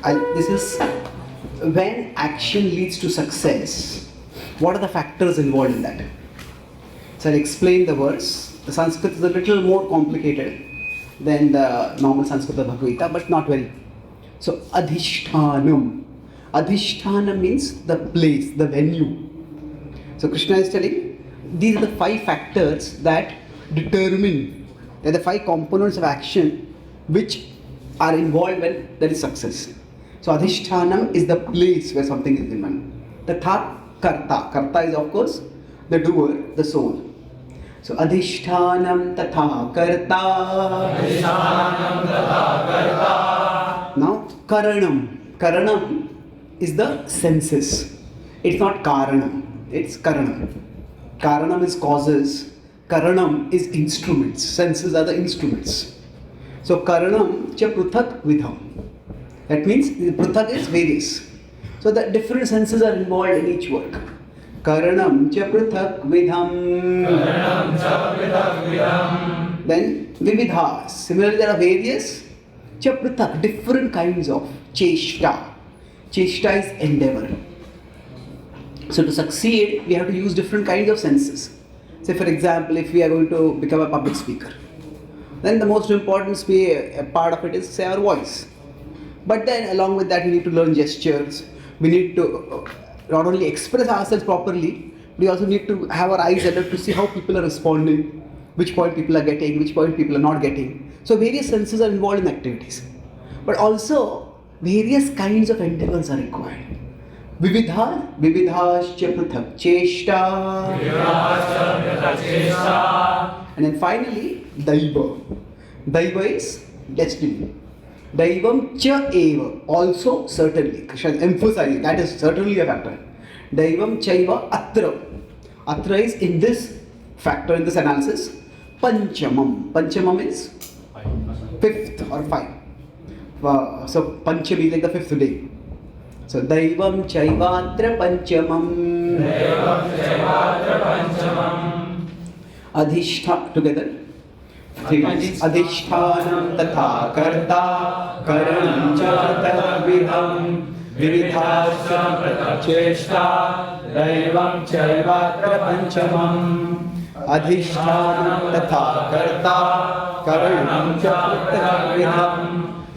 This is when action leads to success. What are the factors involved in that? So I'll explain the verse. The Sanskrit is a little more complicated than the normal Sanskrit of Bhagavad-gita, but not very. So adhishtanam. Adhishtanam means the place, the venue. So Krishna is telling these are the 5 factors that determine, they're the 5 components of action which are involved when there is success. So adhishtanam is the place where something is done. Tatha karta. Karta is of course the doer, the soul. So adhishtanam tatha karta. Adhishtanam tatha karta. Now karanam. Karanam is the senses. It's not karanam. It's karanam. Karanam is causes. Karanam is instruments. Senses are the instruments. So karanam cha pruthak vidham. That means pruthak is various. So the different senses are involved in each work. Karanam cha pruthak vidham. Karanam cha pruthak vidham. Then vividhas. Similarly, there are various cha pruthak, different kinds of cheshta. Cheshta is endeavor. So to succeed, we have to use different kinds of senses. Say for example, if we are going to become a public speaker, then the most important part of it is say our voice. But then along with that we need to learn gestures. We need to not only express ourselves properly, we also need to have our eyes alert to see how people are responding, which point people are getting, which point people are not getting. So various senses are involved in activities. But also various kinds of endeavors are required. Vividhascha pruthak cheshta. And then finally, daiva. Daiva is destiny. Daivam cha eva, also certainly. Krishna is emphasizing that is certainly a factor. Daivam chaiva atra. Atra is in this factor, in this analysis. Panchamam. Panchamam is 5th or 5. So Panchami is like the 5th day. So Daivam Chaivatra Panchamam. Daivam Chaivatra Panchamam. Adhishtha together. Adhishtanam tatha karta. Karanam cha tatha vidham. Vividhasya pratha cheshta. Daivam Chaivatra Panchamam. Adhishtanam tatha karta. Karanam cha tatha vidham.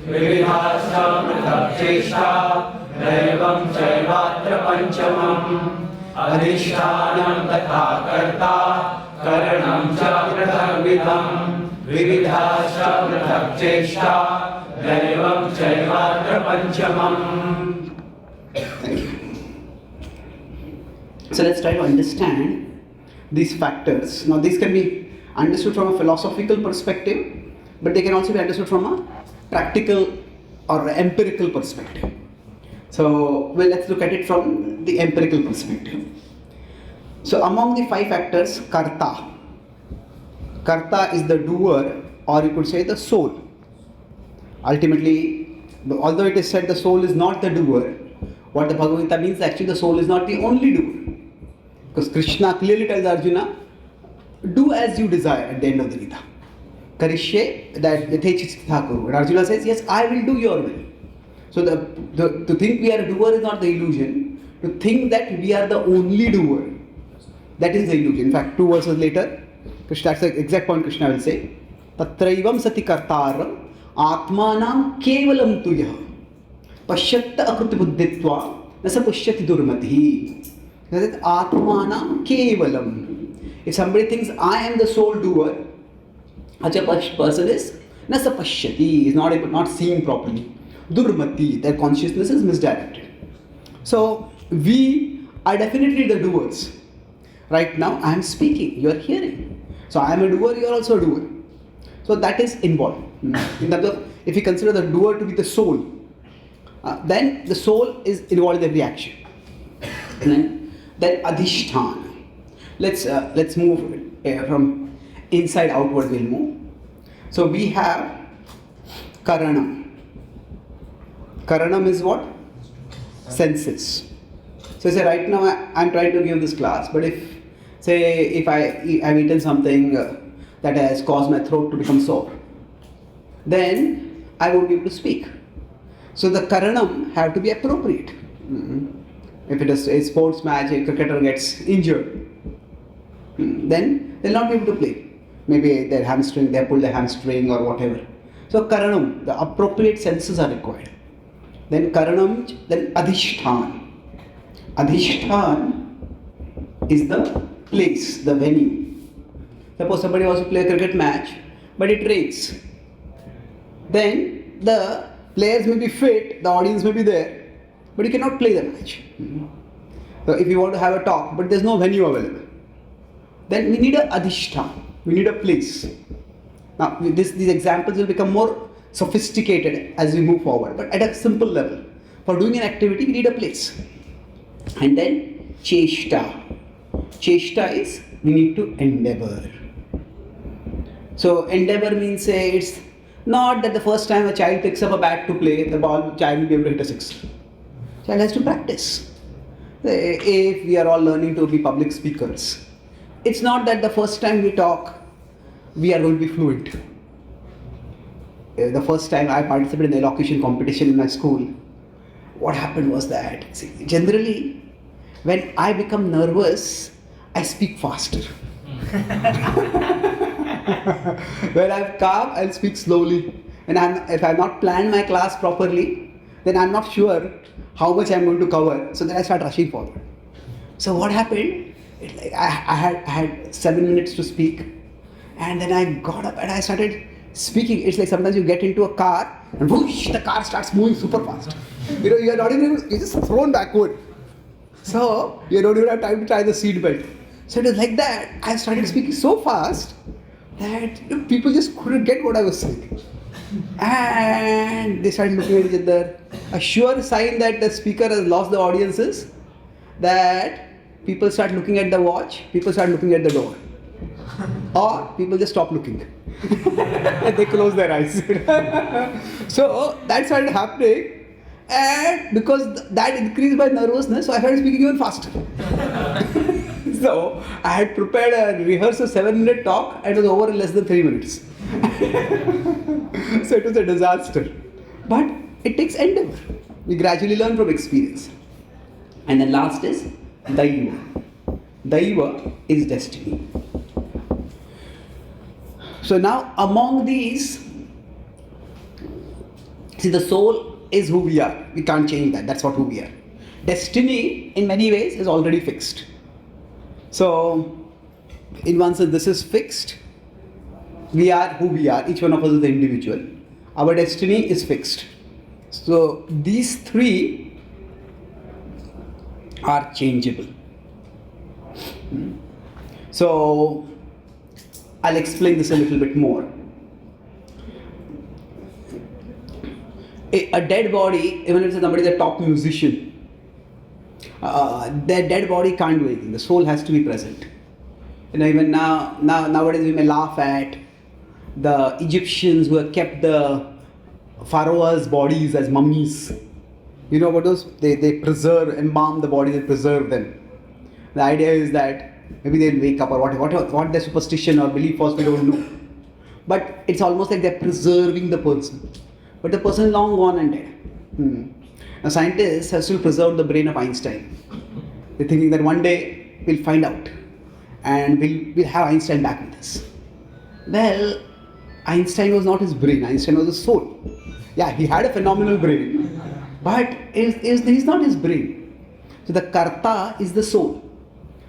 Vividhasya pratha cheshta. Daivam chaivatra panchamam. Adhishtanam tatha karta. Karanam cha prathavidham. Vividhasya prathak cheshta. Daivam chaivatra panchamam. Thank you. So let's try to understand these factors. Now these can be understood from a philosophical perspective, but they can also be understood from a practical or empirical perspective. So, well, let's look at it from the empirical perspective. So, among the 5 factors, karta. Karta is the doer, or you could say the soul. Ultimately, although it is said the soul is not the doer, what the Bhagavad-gita means actually the soul is not the only doer. Because Krishna clearly tells Arjuna, do as you desire at the end of the Gita. Karishye, that Yatechitthakuru. And Arjuna says, yes, I will do your will. So to think we are a doer is not the illusion. To think that we are the only doer, that is the illusion. In fact, 2 verses later, Krishna, that's the exact point Krishna will say. Tatraivam sati kartaram atmanam kevalam tuyah pasyatta akruti buddhitva nasa pushyati durmatihi. That is atmanam kevalam. If somebody thinks I am the sole doer, such a person is nasa pashyati, is not seeing properly. Durmati, their consciousness is misdirected. So we are definitely the doers. Right now I am speaking, you are hearing. So I am a doer, you are also a doer. So that is involved. In terms of, if we consider the doer to be the soul, then the soul is involved in every action. And then adhishthana. Let's move from inside outward. We'll move. So we have karanam. Karanam is what? Senses. So say right now I'm trying to give this class, but if I've eaten something that has caused my throat to become sore, then I won't be able to speak. So the karanam have to be appropriate. If it is a sports match, a cricketer gets injured, then they'll not be able to play. Maybe their hamstring, they pull their hamstring or whatever. So karanam, the appropriate senses are required. Then karanam, then adhishthan. Adhishthan is the place, the venue. Suppose somebody wants to play a cricket match, but it rains. Then the players may be fit, the audience may be there, but you cannot play the match. So if you want to have a talk, but there's no venue available, then we need a adhishthan, we need a place. Now these examples will become more sophisticated as we move forward, but at a simple level, for doing an activity we need a place. And then cheshta. Cheshta is we need to endeavor. So endeavor means, say, it's not that the first time a child picks up a bat to play, the child will be able to hit a six. Child has to practice. If we are all learning to be public speakers, it's not that the first time we talk, we are going to be fluent. The first time I participated in the elocution competition in my school, what happened was that, generally, when I become nervous, I speak faster. When I'm calm, I'll speak slowly. And if I've not planned my class properly, then I'm not sure how much I'm going to cover. So then I start rushing forward. So what happened? I had 7 minutes to speak, and then I got up and I started speaking. It's like sometimes you get into a car and whoosh, the car starts moving super fast. You're not even, you're just thrown backward. So you don't even have time to tie the seat belt. So it was like that. I started speaking so fast that people just couldn't get what I was saying. And they started looking at each other. A sure sign that the speaker has lost the audience is that people start looking at the watch, people start looking at the door. Or people just stop looking. And they close their eyes. So that started happening. And because that increased my nervousness, so I started speaking even faster. So I had prepared a rehearsed 7-minute talk and it was over in less than 3 minutes. So it was a disaster. But it takes endeavor. We gradually learn from experience. And then last is Daiva. Daiva is destiny. So now among these, see, the soul is who we are. We can't change that. That's what who we are. Destiny in many ways is already fixed. So in one sense this is fixed. We are who we are. Each one of us is the individual. Our destiny is fixed. So these three are changeable. So I'll explain this a little bit more. A dead body, even if somebody is a top musician, their dead body can't do anything. The soul has to be present. Even nowadays we may laugh at the Egyptians who have kept the pharaohs' bodies as mummies. You know what those? They preserve, embalm the body, they preserve them. The idea is that maybe they'll wake up or what their superstition or belief was, we don't know. But it's almost like they're preserving the person. But the person is long gone and dead. Now scientists have still preserved the brain of Einstein. They're thinking that one day we'll find out and we'll have Einstein back with us. Well, Einstein was not his brain, Einstein was his soul. Yeah, he had a phenomenal brain, but he's not his brain. So the karta is the soul.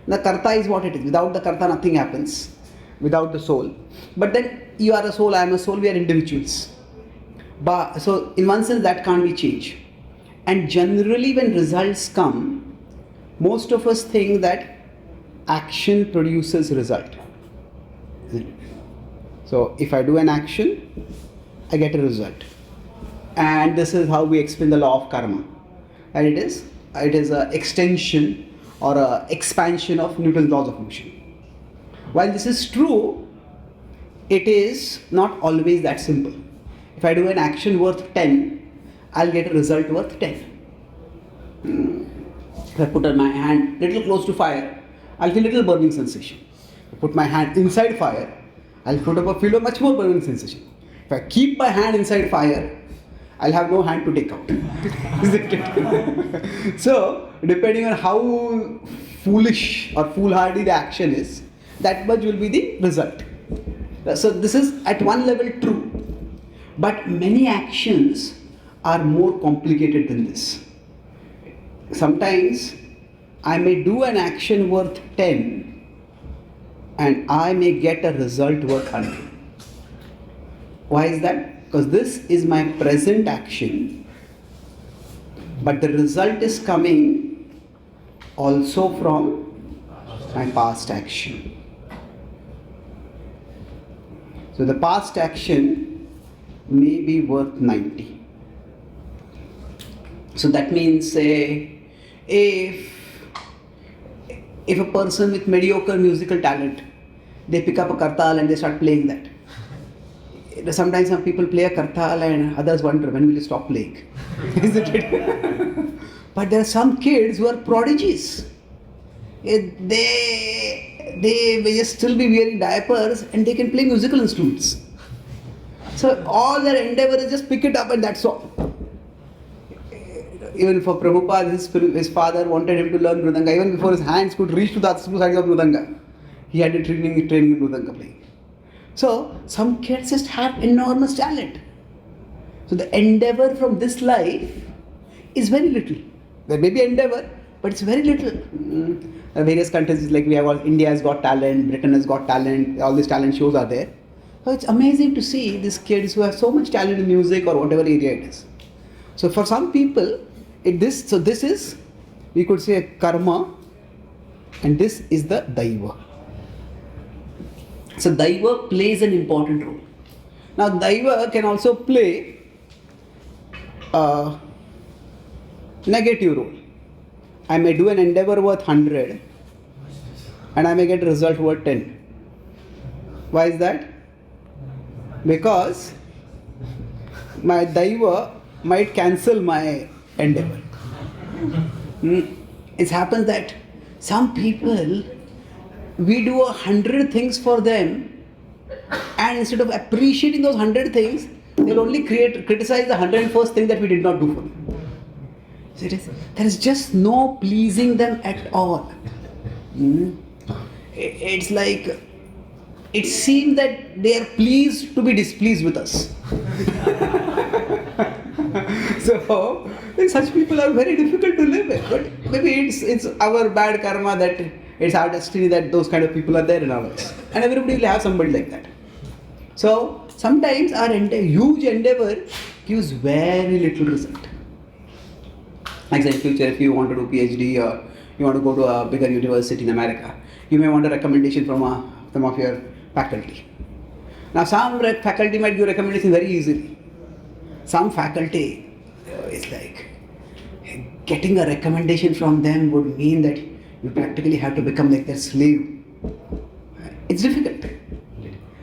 The karta is what it is. Without the karta, nothing happens. Without the soul. But then you are a soul, I am a soul, we are individuals. But so in one sense that can't be changed. And generally when results come, most of us think that action produces result. So if I do an action, I get a result. And this is how we explain the law of karma. And it is an extension or an expansion of Newton's laws of motion. While this is true, it is not always that simple. If I do an action worth 10, I'll get a result worth 10. If I put my hand little close to fire, I'll feel a little burning sensation. If I put my hand inside fire, I'll feel a much more burning sensation. If I keep my hand inside fire, I'll have no hand to take out. Isn't it? So, depending on how foolish or foolhardy the action is, that much will be the result. So, this is at one level true. But many actions are more complicated than this. Sometimes I may do an action worth 10 and I may get a result worth 100. Why is that? Because this is my present action, but the result is coming also from my past action. So the past action may be worth 90. So that means, say, if a person with mediocre musical talent, they pick up a kartal and they start playing that. Sometimes some people play a kartal and others wonder, when will you stop playing? Isn't it? But there are some kids who are prodigies. They may just still be wearing diapers and they can play musical instruments. So all their endeavor is just pick it up and that's all. Even for Prabhupada, his father wanted him to learn Mridanga. Even before his hands could reach to the other side of Mridanga, he had a training in Mridanga playing. So, some kids just have enormous talent. So, the endeavor from this life is very little. There may be endeavor, but it's very little. Various countries, like we have all, India has got talent, Britain has got talent, all these talent shows are there. So, it's amazing to see these kids who have so much talent in music or whatever area it is. So, for some people, this is, we could say, karma, and this is the daiva. So daiva plays an important role. Now daiva can also play a negative role. I may do an endeavor worth 100 and I may get a result worth 10. Why is that? Because my daiva might cancel my endeavor. It happens that some people, we do 100 things for them, and instead of appreciating those 100 things, they'll only criticize the 101st thing that we did not do for them. So there is just no pleasing them at all. It's like, it seems that they are pleased to be displeased with us. So, such people are very difficult to live with. But maybe it's our bad karma that it's our destiny that those kind of people are there in our lives. And everybody will have somebody like that. So, sometimes our huge endeavor gives very little result. Like in future, if you want to do PhD or you want to go to a bigger university in America, you may want a recommendation from some of your faculty. Now, some faculty might give recommendation very easily. Some faculty, it's like, getting a recommendation from them would mean that you practically have to become like their slave. It's difficult.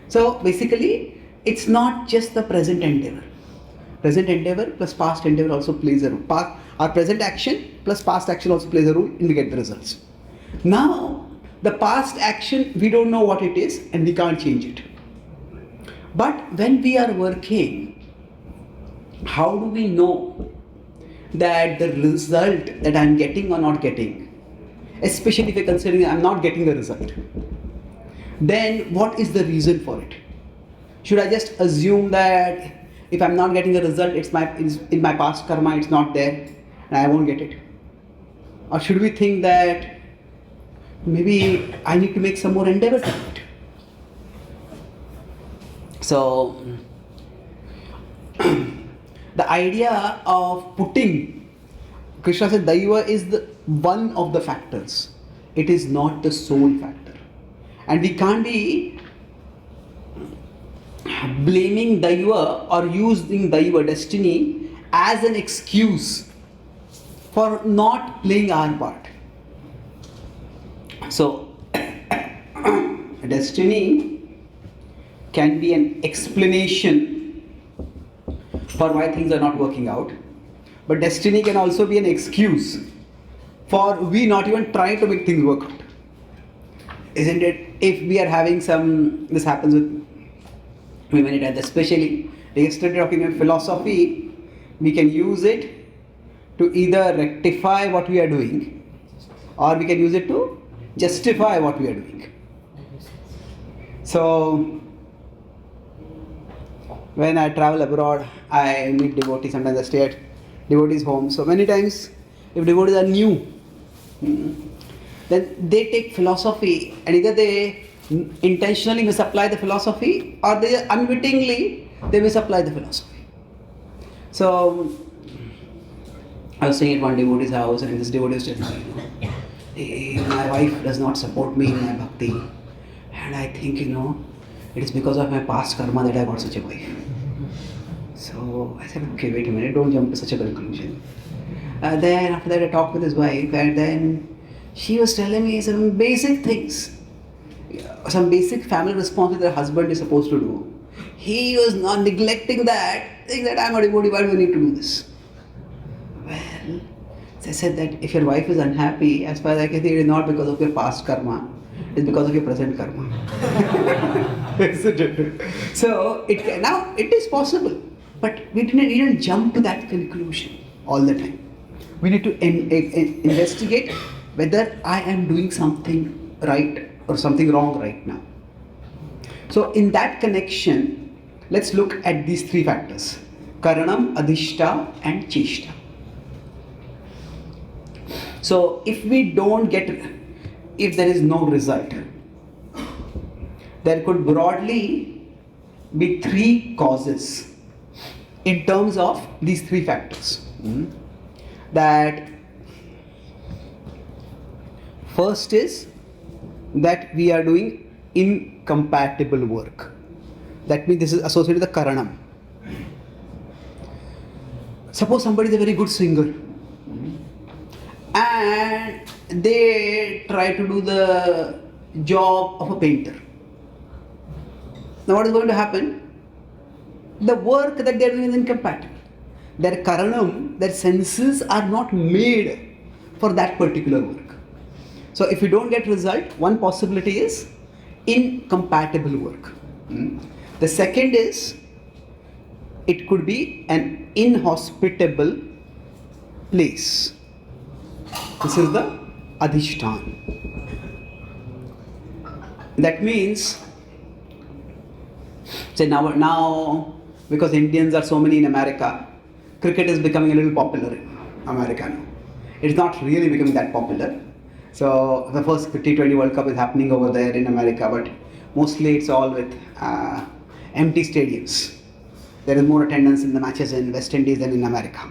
So basically, it's not just the present endeavor. Present endeavor plus past endeavor also plays a role. Our present action plus past action also plays a role in we get the results. Now, the past action, we don't know what it is and we can't change it. But when we are working, how do we know that the result that I'm getting or not getting, especially if you're considering I'm not getting the result, then what is the reason for it? Should I just assume that if I'm not getting a result, it's in my past karma, it's not there and I won't get it? Or should we think that maybe I need to make some more endeavor to it? So, the idea of putting, Krishna said daiva is one of the factors. It is not the sole factor. And we can't be blaming daiva or using daiva, destiny, as an excuse for not playing our part. So, destiny can be an explanation for why things are not working out, but destiny can also be an excuse for we not even trying to make things work out. Isn't it? If we are having this happens with women, especially yesterday talking about philosophy, we can use it to either rectify what we are doing, or we can use it to justify what we are doing. So, when I travel abroad, I meet devotees. Sometimes I stay at devotees' homes. So many times, if devotees are new, then they take philosophy and either they intentionally misapply the philosophy, or they unwittingly they misapply the philosophy. So I was staying at one devotee's house, and this devotee was telling me, hey, my wife does not support me in my bhakti, and I think it is because of my past karma that I got such a wife. So I said, okay, wait a minute, don't jump to such a conclusion. Then after that I talked with his wife, and then she was telling me some basic things, some basic family responsibility that a husband is supposed to do. He was not neglecting that, saying that I'm a devotee, why do we need to do this? Well, I said that if your wife is unhappy, as far as I can see, it is not because of your past karma, it is because of your present karma. So now it is possible, but we didn't jump to that conclusion all the time. We need to investigate whether I am doing something right or something wrong right now. So in that connection, let's look at these three factors: Karanam, Adhishta and Cheshta. So if there is no result, there could broadly be three causes in terms of these three factors. That first is that we are doing incompatible work. That means this is associated with the Karanam. Suppose somebody is a very good singer and they try to do the job of a painter. Now what is going to happen? The work that they are doing is incompatible. Their Karanam, their senses are not made for that particular work. So if you don't get result, one possibility is incompatible work. The second is, it could be an inhospitable place. This is the Adhishtan. That means, say now because Indians are so many in America, cricket is becoming a little popular in America now. It's not really becoming that popular. So the first T20 World Cup is happening over there in America, but mostly it's all with empty stadiums. There is more attendance in the matches in West Indies than in America.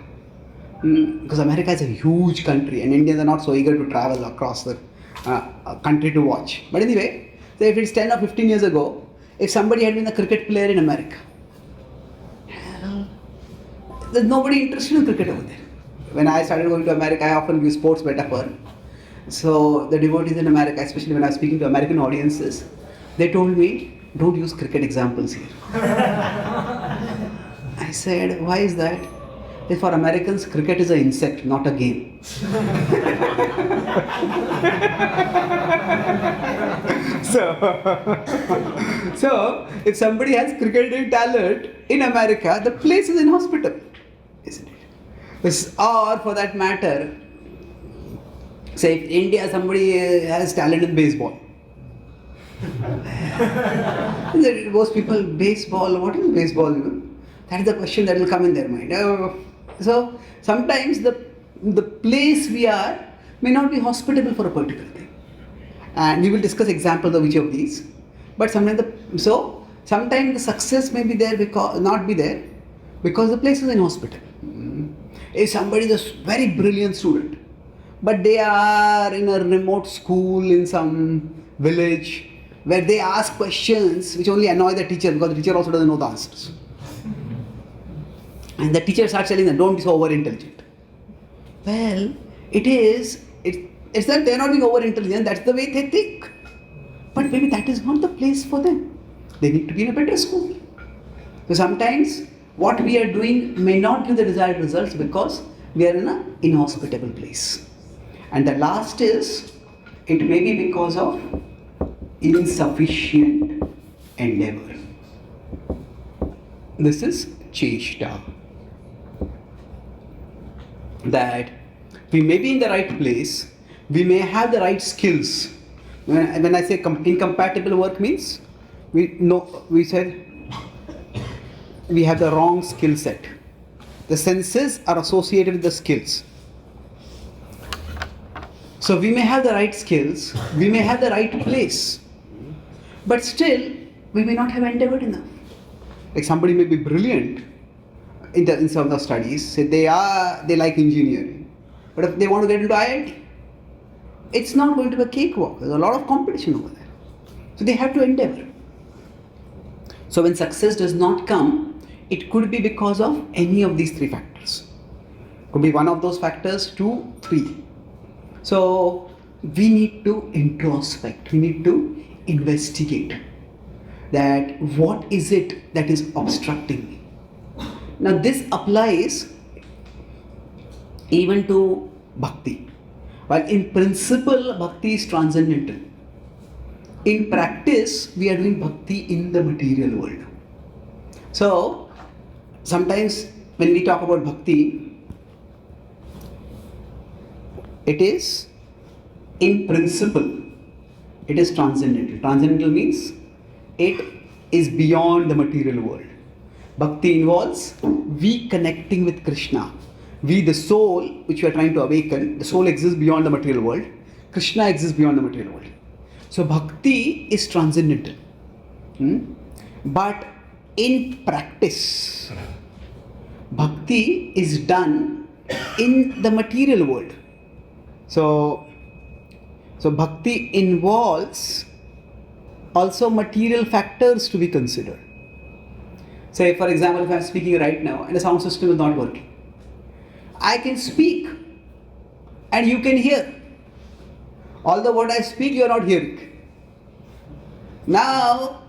Because America is a huge country and Indians are not so eager to travel across the country to watch. But anyway, so if it's 10 or 15 years ago, if somebody had been a cricket player in America, there's nobody interested in cricket over there. When I started going to America, I often use sports metaphor. So the devotees in America, especially when I was speaking to American audiences, they told me, don't use cricket examples here. I said, why is that? For Americans, cricket is an insect, not a game. So if somebody has cricketing talent in America, the place is inhospitable, isn't it? Or for that matter, say if India somebody has talent in baseball. Most people, baseball, what is baseball? That is the question that will come in their mind. So sometimes the place we are may not be hospitable for a particular thing. And we will discuss examples of each of these. But sometimes the success may be there not be there because the place is inhospitable. If somebody is a very brilliant student, but they are in a remote school in some village where they ask questions which only annoy the teacher because the teacher also doesn't know the answers. And the teacher starts telling them, don't be so over-intelligent. Well, it's that they're not being over-intelligent, that's the way they think. But maybe that is not the place for them. They need to be in a better school. So sometimes what we are doing may not give the desired results because we are in an inhospitable place. And the last is, it may be because of insufficient endeavor. This is Cheshta. that we may be in the right place, we may have the right skills. When I say incompatible work means, we said we have the wrong skill set. The senses are associated with the skills. So we may have the right skills, we may have the right place, but still we may not have endeavored enough. Like somebody may be brilliant in some of the studies, say they like engineering, but if they want to get into IIT, it's not going to be a cakewalk. There's a lot of competition over there. So they have to endeavor. So when success does not come, it could be because of any of these three factors. Could be one of those factors, 2, 3. So we need to introspect, we need to investigate that what is it that is obstructing me. Now this applies even to bhakti. While in principle bhakti is transcendental, in practice we are doing bhakti in the material world. So sometimes when we talk about bhakti, it is in principle, it is transcendental. Transcendental means it is beyond the material world. Bhakti involves we connecting with Krishna. We, the soul which we are trying to awaken, the soul exists beyond the material world. Krishna exists beyond the material world. So bhakti is transcendental. But in practice, bhakti is done in the material world. So bhakti involves also material factors to be considered. Say for example, if I am speaking right now and the sound system is not working, I can speak and you can hear. Although what I speak you are not hearing. Now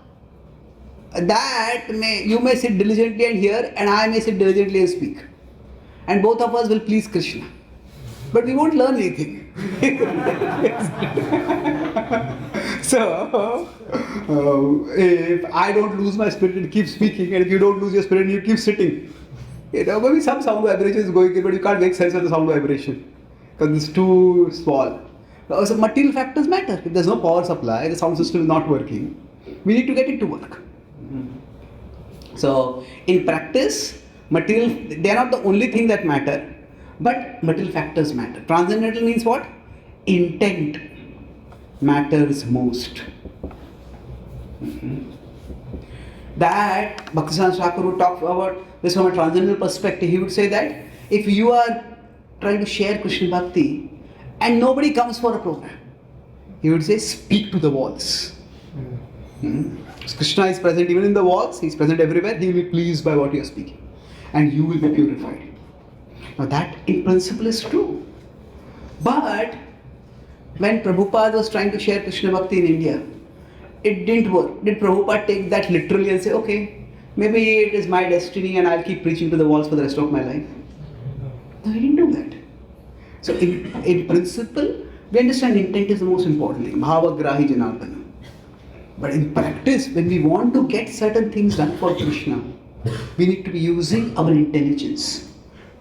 you may sit diligently and hear, and I may sit diligently and speak, and both of us will please Krishna, but we won't learn anything. So if I don't lose my spirit and keep speaking, and if you don't lose your spirit and you keep sitting, maybe some sound vibration is going in, but you can't make sense of the sound vibration because it's too small. So material factors matter. If there's no power supply, the sound system is not working, we need to get it to work. So in practice, material, they are not the only thing that matter, but material factors matter. Transcendental means what? Intent matters most. That Bhaktisiddhanta Thakur would talk about this from a transcendental perspective. He would say that if you are trying to share Krishna Bhakti and nobody comes for a program, he would say speak to the walls. Krishna is present even in the walls, he is present everywhere, he will be pleased by what you are speaking and you will be purified. Now that in principle is true. But when Prabhupada was trying to share Krishna Bhakti in India, it didn't work. Did Prabhupada take that literally and say, okay, maybe it is my destiny and I'll keep preaching to the walls for the rest of my life? No, he didn't do that. So in principle, we understand intent is the most important thing. Bhavagrahi Janardana. But in practice, when we want to get certain things done for Krishna, we need to be using our intelligence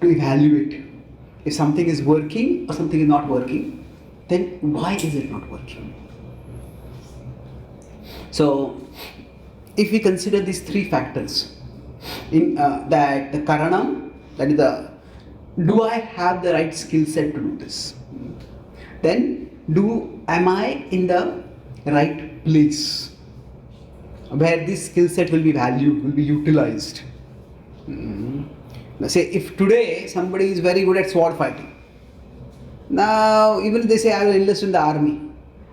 to evaluate if something is working or something is not working, then why is it not working? So, if we consider these three factors, that the karanam, that is do I have the right skill set to do this? Then, am I in the right place where this skill set will be valued, will be utilized? Now, say if today somebody is very good at sword fighting, now even if they say I will enlist in the army,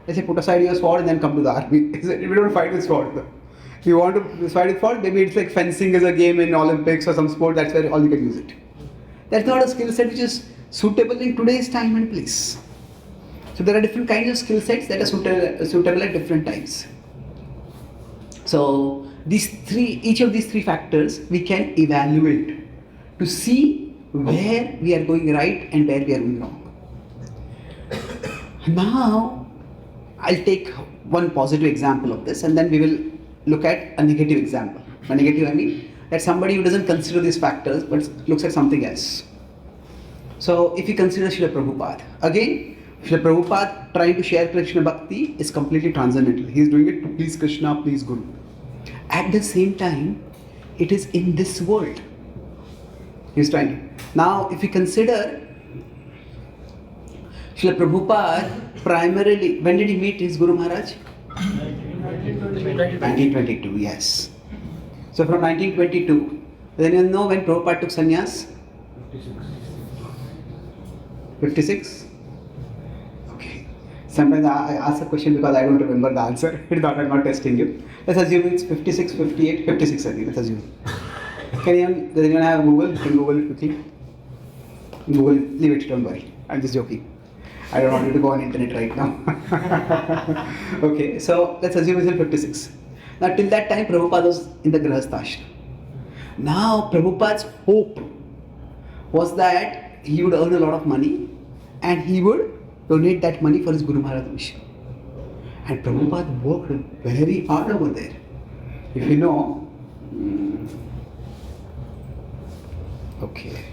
they say put aside your sword and then come to the army. We don't fight with sword though. If you want to fight with sword, maybe it's like fencing as a game in Olympics or some sport, that's where all you can use it. That's not a skill set which is suitable in today's time and place. So there are different kinds of skill sets that are suitable at different times. So each of these three factors we can evaluate to see where we are going right and where we are going wrong. Now, I'll take one positive example of this and then we will look at a negative example. By negative I mean that somebody who doesn't consider these factors but looks at something else. So if you consider Srila Prabhupada, again, Srila Prabhupada trying to share Krishna Bhakti is completely transcendental. He is doing it to please Krishna, please Guru. At the same time, it is in this world. He is trying to. Now, if you consider Srila Prabhupada, primarily, when did he meet his Guru Maharaj? 1922, yes. So from 1922, then you know when Prabhupada took sannyas? 56? Okay. Sometimes I ask a question because I don't remember the answer. It's not, I'm not testing you. Let's assume it's 56, 58, 56 I think, let's assume. Does anyone have Google? You can Google it quickly. Google it, leave it, don't worry. I'm just joking. I don't want you to go on internet right now. Okay, so let's assume it's in 56. Now till that time Prabhupada was in the Grihastha ashram. Now Prabhupada's hope was that he would earn a lot of money and he would donate that money for his Guru Maharaj mission. And Prabhupada worked very hard over there. If you know, okay.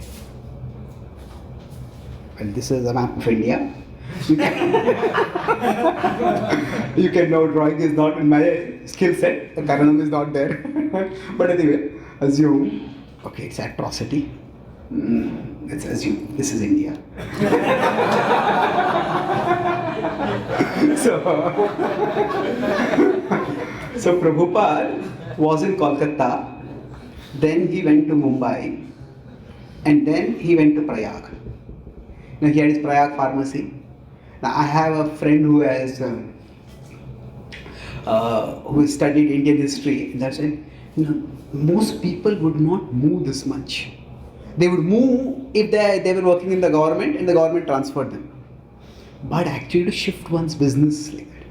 Well, this is a map of India. You can know drawing is not in my skill set. The Karanam is not there. But anyway, assume, okay, it's atrocity. Let's assume this is India. So Prabhupada was in Kolkata, then he went to Mumbai, and then he went to Prayag. Now he had his Prayag pharmacy. Now I have a friend who has who studied Indian history, and that said, most people would not move this much. They would move if they were working in the government and the government transferred them. But actually to shift one's business like that,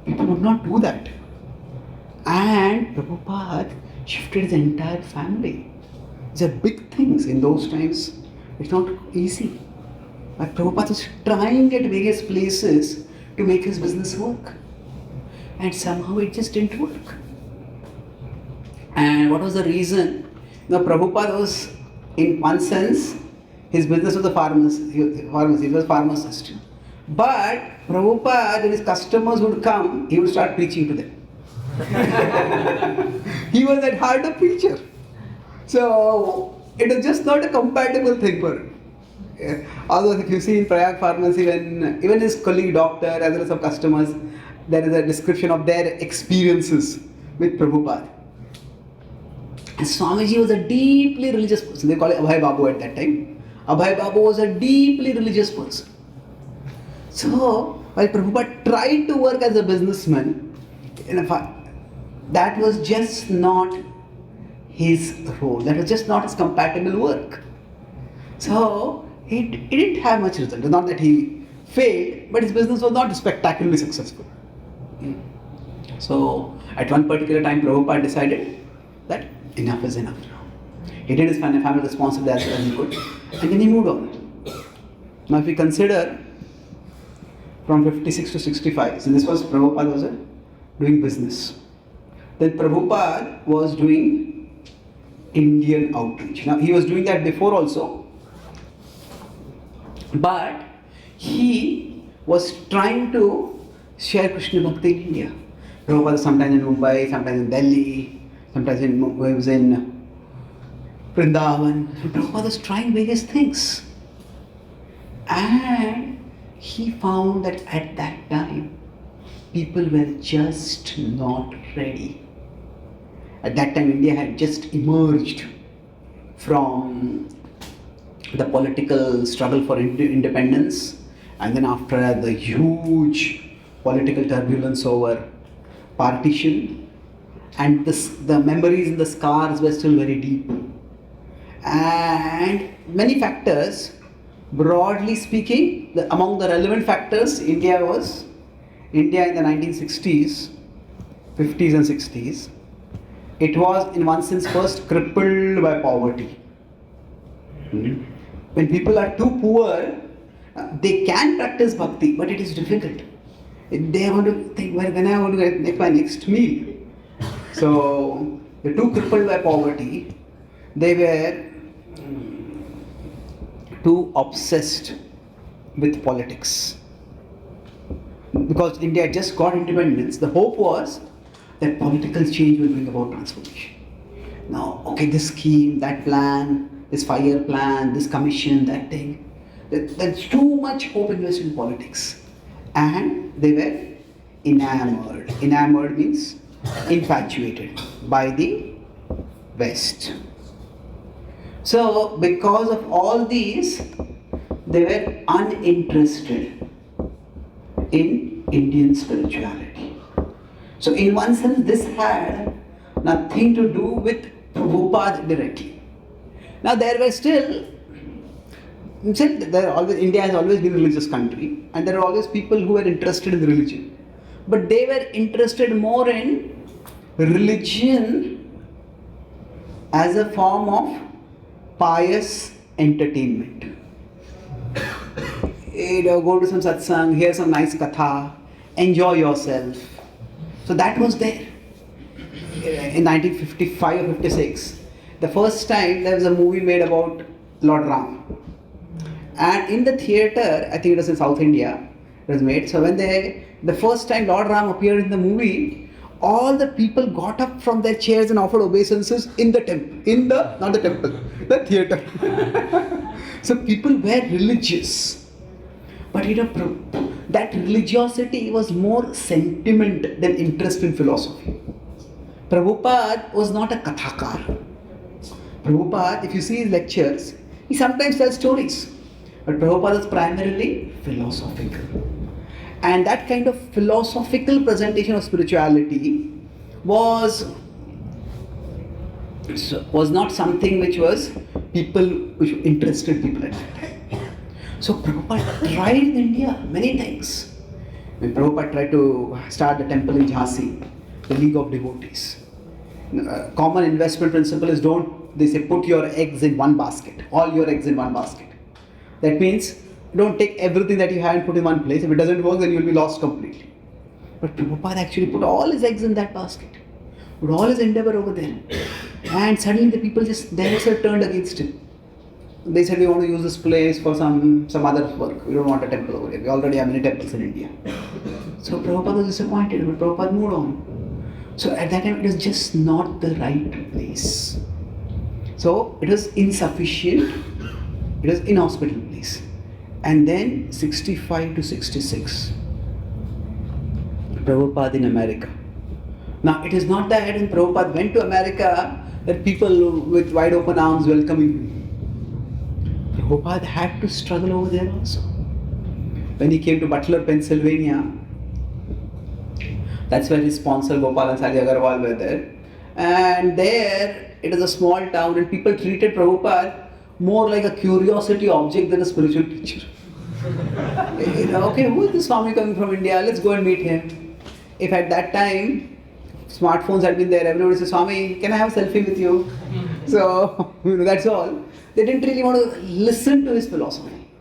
people would not do that. And Prabhupada shifted his entire family. These are big things in those times. It's not easy. But Prabhupada was trying at various places to make his business work. And somehow it just didn't work. And what was the reason? Now Prabhupada was, in one sense, his business was a pharmacy, he was a pharmacist. But Prabhupada, when his customers would come, he would start preaching to them. He was at heart a preacher. So it was just not a compatible thing for him. Although if you see in Prayag pharmacy, when even his colleague doctor as well as some customers, there is a description of their experiences with Prabhupada. And Swamiji was a deeply religious person. They call it Abhay Babu at that time. Abhay Babu was a deeply religious person. So while Prabhupada tried to work as a businessman, that was just not his role. That was just not his compatible work. So he didn't have much result. Not that he failed, but his business was not spectacularly successful. So at one particular time, Prabhupada decided that enough is enough now. He did his family responsibility as well as he could, and then he moved on. Now if we consider from 56 to 65, so this was Prabhupada was doing business. Then Prabhupada was doing Indian outreach. Now he was doing that before also, but he was trying to share Krishna Bhakti in India. Prabhupada was sometimes in Mumbai, sometimes in Delhi, sometimes he was in Vrindavan. And Prabhupada was trying various things. And he found that at that time, people were just not ready. At that time, India had just emerged from the political struggle for independence, and then after the huge political turbulence over partition, and the memories and the scars were still very deep. And many factors, broadly speaking, among the relevant factors, India in the 1960s, 50s and 60s, it was in one sense first crippled by poverty. When people are too poor, they can practice bhakti, but it is difficult. They want to think, well, when I want to make my next meal. So, they're too crippled by poverty. They were too obsessed with politics. Because India just got independence, the hope was that political change will bring about transformation. Now, okay, this scheme, that plan, this 5-year plan, this commission, that thing, there's too much hope invested in politics. And they were enamored. Enamored means infatuated by the West. So, because of all these, they were uninterested in Indian spirituality. So, in one sense, this had nothing to do with Prabhupada directly. Now, there were still, India has always been a religious country, and there are always people who were interested in religion. But they were interested more in religion as a form of pious entertainment. Go to some satsang, hear some nice katha, enjoy yourself. So that was there. In 1955 or 56, the first time there was a movie made about Lord Ram. And in the theatre, I think it was in South India, it was made. So when the first time Lord Ram appeared in the movie, all the people got up from their chairs and offered obeisances in the temple. Not the temple, the theatre. So people were religious. But that religiosity was more sentiment than interest in philosophy. Prabhupada was not a kathakar. Prabhupada, if you see his lectures, he sometimes tells stories. But Prabhupada is primarily philosophical. And that kind of philosophical presentation of spirituality was not something which interested people at that time. So Prabhupada tried in India many things. When Prabhupada tried to start a temple in Jhansi, the League of Devotees. Common investment principle is put your eggs in one basket, all your eggs in one basket. That means don't take everything that you have and put in one place. If it doesn't work, then you will be lost completely. But Prabhupada actually put all his eggs in that basket, put all his endeavor over there. And suddenly the people turned against him. They said, we want to use this place for some other work. We don't want a temple over here. We already have many temples in India. So Prabhupada was disappointed, but Prabhupada moved on. So at that time, it was just not the right place. So it was insufficient. It was inhospitable place. And then 65 to 66, Prabhupada in America. Now it is not that when Prabhupada went to America that people with wide open arms welcoming him. Prabhupada had to struggle over there also. When he came to Butler, Pennsylvania, that's where his sponsor Gopal and Sali Agarwal were there. And there, it is a small town and people treated Prabhupada more like a curiosity object than a spiritual teacher. Okay, who is this Swami coming from India? Let's go and meet him. If at that time, smartphones had been there, everybody said, Swami, can I have a selfie with you? So, that's all. They didn't really want to listen to his philosophy.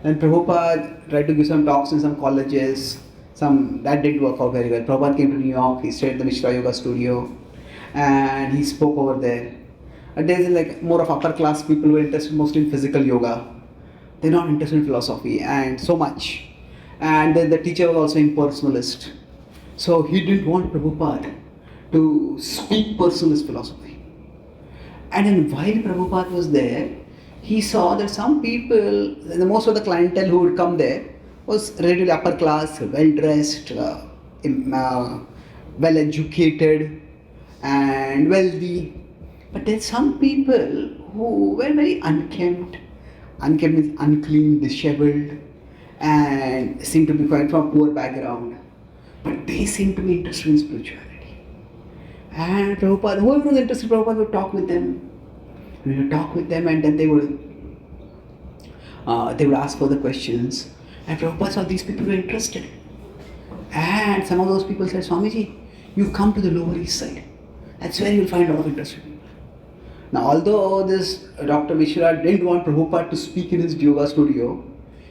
And Prabhupada tried to give some talks in some colleges. That didn't work out very well. Prabhupada came to New York, he stayed at the Mishra Yoga studio and he spoke over there. And there's more of upper class people who are interested mostly in physical yoga. They're not interested in philosophy and so much. And then the teacher was also impersonalist. So he didn't want Prabhupada to speak personalist philosophy. And then while Prabhupada was there, he saw that some people, most of the clientele who would come there was relatively upper class, well dressed, well educated and wealthy. But there's some people who were very unkempt. Unkempt means unclean, disheveled, and seemed to be quite from a poor background. But they seemed to be interested in spirituality. And Prabhupada, whoever was interested, Prabhupada would talk with them. We would talk with them and then they would ask further questions. And Prabhupada saw these people were interested. And some of those people said, Swamiji, you come to the Lower East Side. That's where you'll find a lot of interested people. Now, although this Dr. Mishra didn't want Prabhupada to speak in his yoga studio,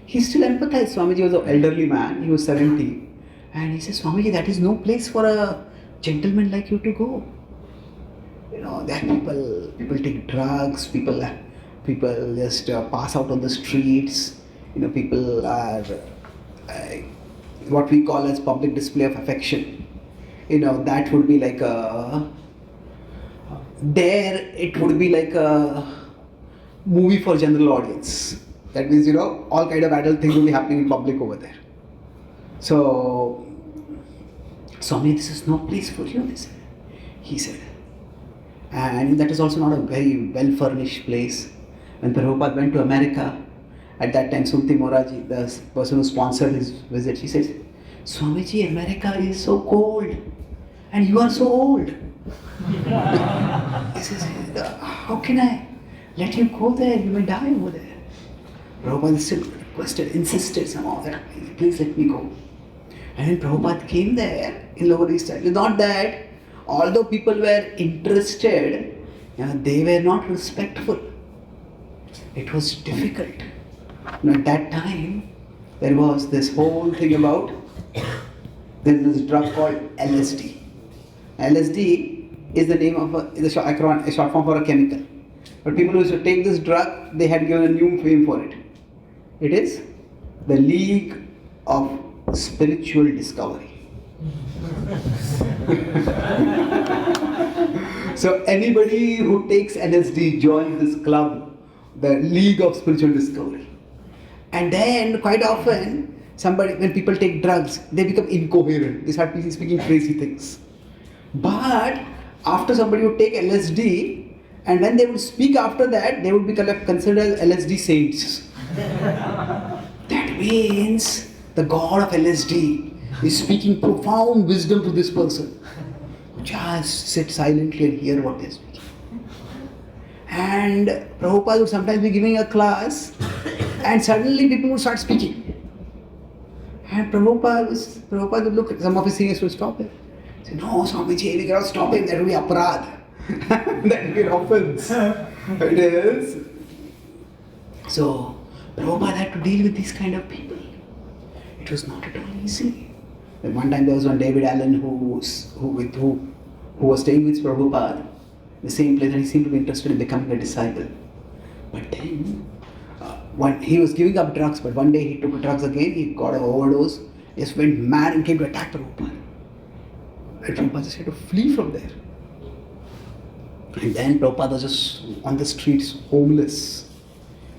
he still empathized. Swamiji was an elderly man, he was 70. And he says, Swamiji, that is no place for a gentleman like you to go. There are people take drugs, people people just pass out on the streets. People are what we call as public display of affection. That would be like it would be like a movie for general audience. That means, all kind of adult things will be happening in public over there. So, Swami, this is no place for you, he said. And that is also not a very well furnished place. When Prabhupada went to America, at that time Sumti Moraji, the person who sponsored his visit, she said, Swamiji, America is so cold and you are so old. He says, how can I let you go there? You may die over there. Prabhupada still requested, insisted somehow that please let me go. And when Prabhupada came there in Lower East Side, not that, although people were interested, they were not respectful. It was difficult. At that time, there was this whole thing about, there's this drug called LSD. LSD is the name of a short form for a chemical. But people who used to take this drug, they had given a new name for it. It is the League of Spiritual Discovery. So anybody who takes LSD joins this club, the League of Spiritual Discovery. And then quite often, when people take drugs, they become incoherent. They start speaking crazy things. But after somebody would take LSD, and when they would speak after that, they would be considered as LSD saints. That means the god of LSD is speaking profound wisdom to this person. Just sit silently and hear what they are speaking. And Prabhupada would sometimes be giving a class, and suddenly people would start speaking. And Prabhupada would look at some of his seniors would stop him. Say, no, Swamiji, we cannot stop him, that will be aparad. That will be an offense. It is. So, Prabhupada had to deal with these kind of people. It was not at all easy. One time there was one David Allen who was staying with Prabhupada, the same place, and he seemed to be interested in becoming a disciple. But then, he was giving up drugs, but one day he took drugs again, he got an overdose, just went mad and came to attack Prabhupada. And Prabhupada just had to flee from there. And then Prabhupada was just on the streets, homeless.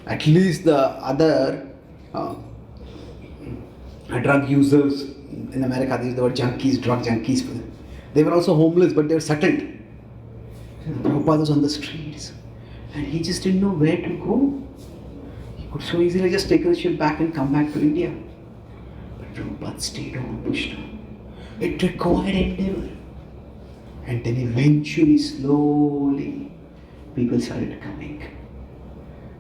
At least the other drug users in America, they were junkies, drug junkies. They were also homeless, but they were settled. And Prabhupada was on the streets. And he just didn't know where to go. He could so easily just take the ship back and come back to India. But Prabhupada stayed on, pushed on. It required endeavor. And then eventually, slowly, people started coming.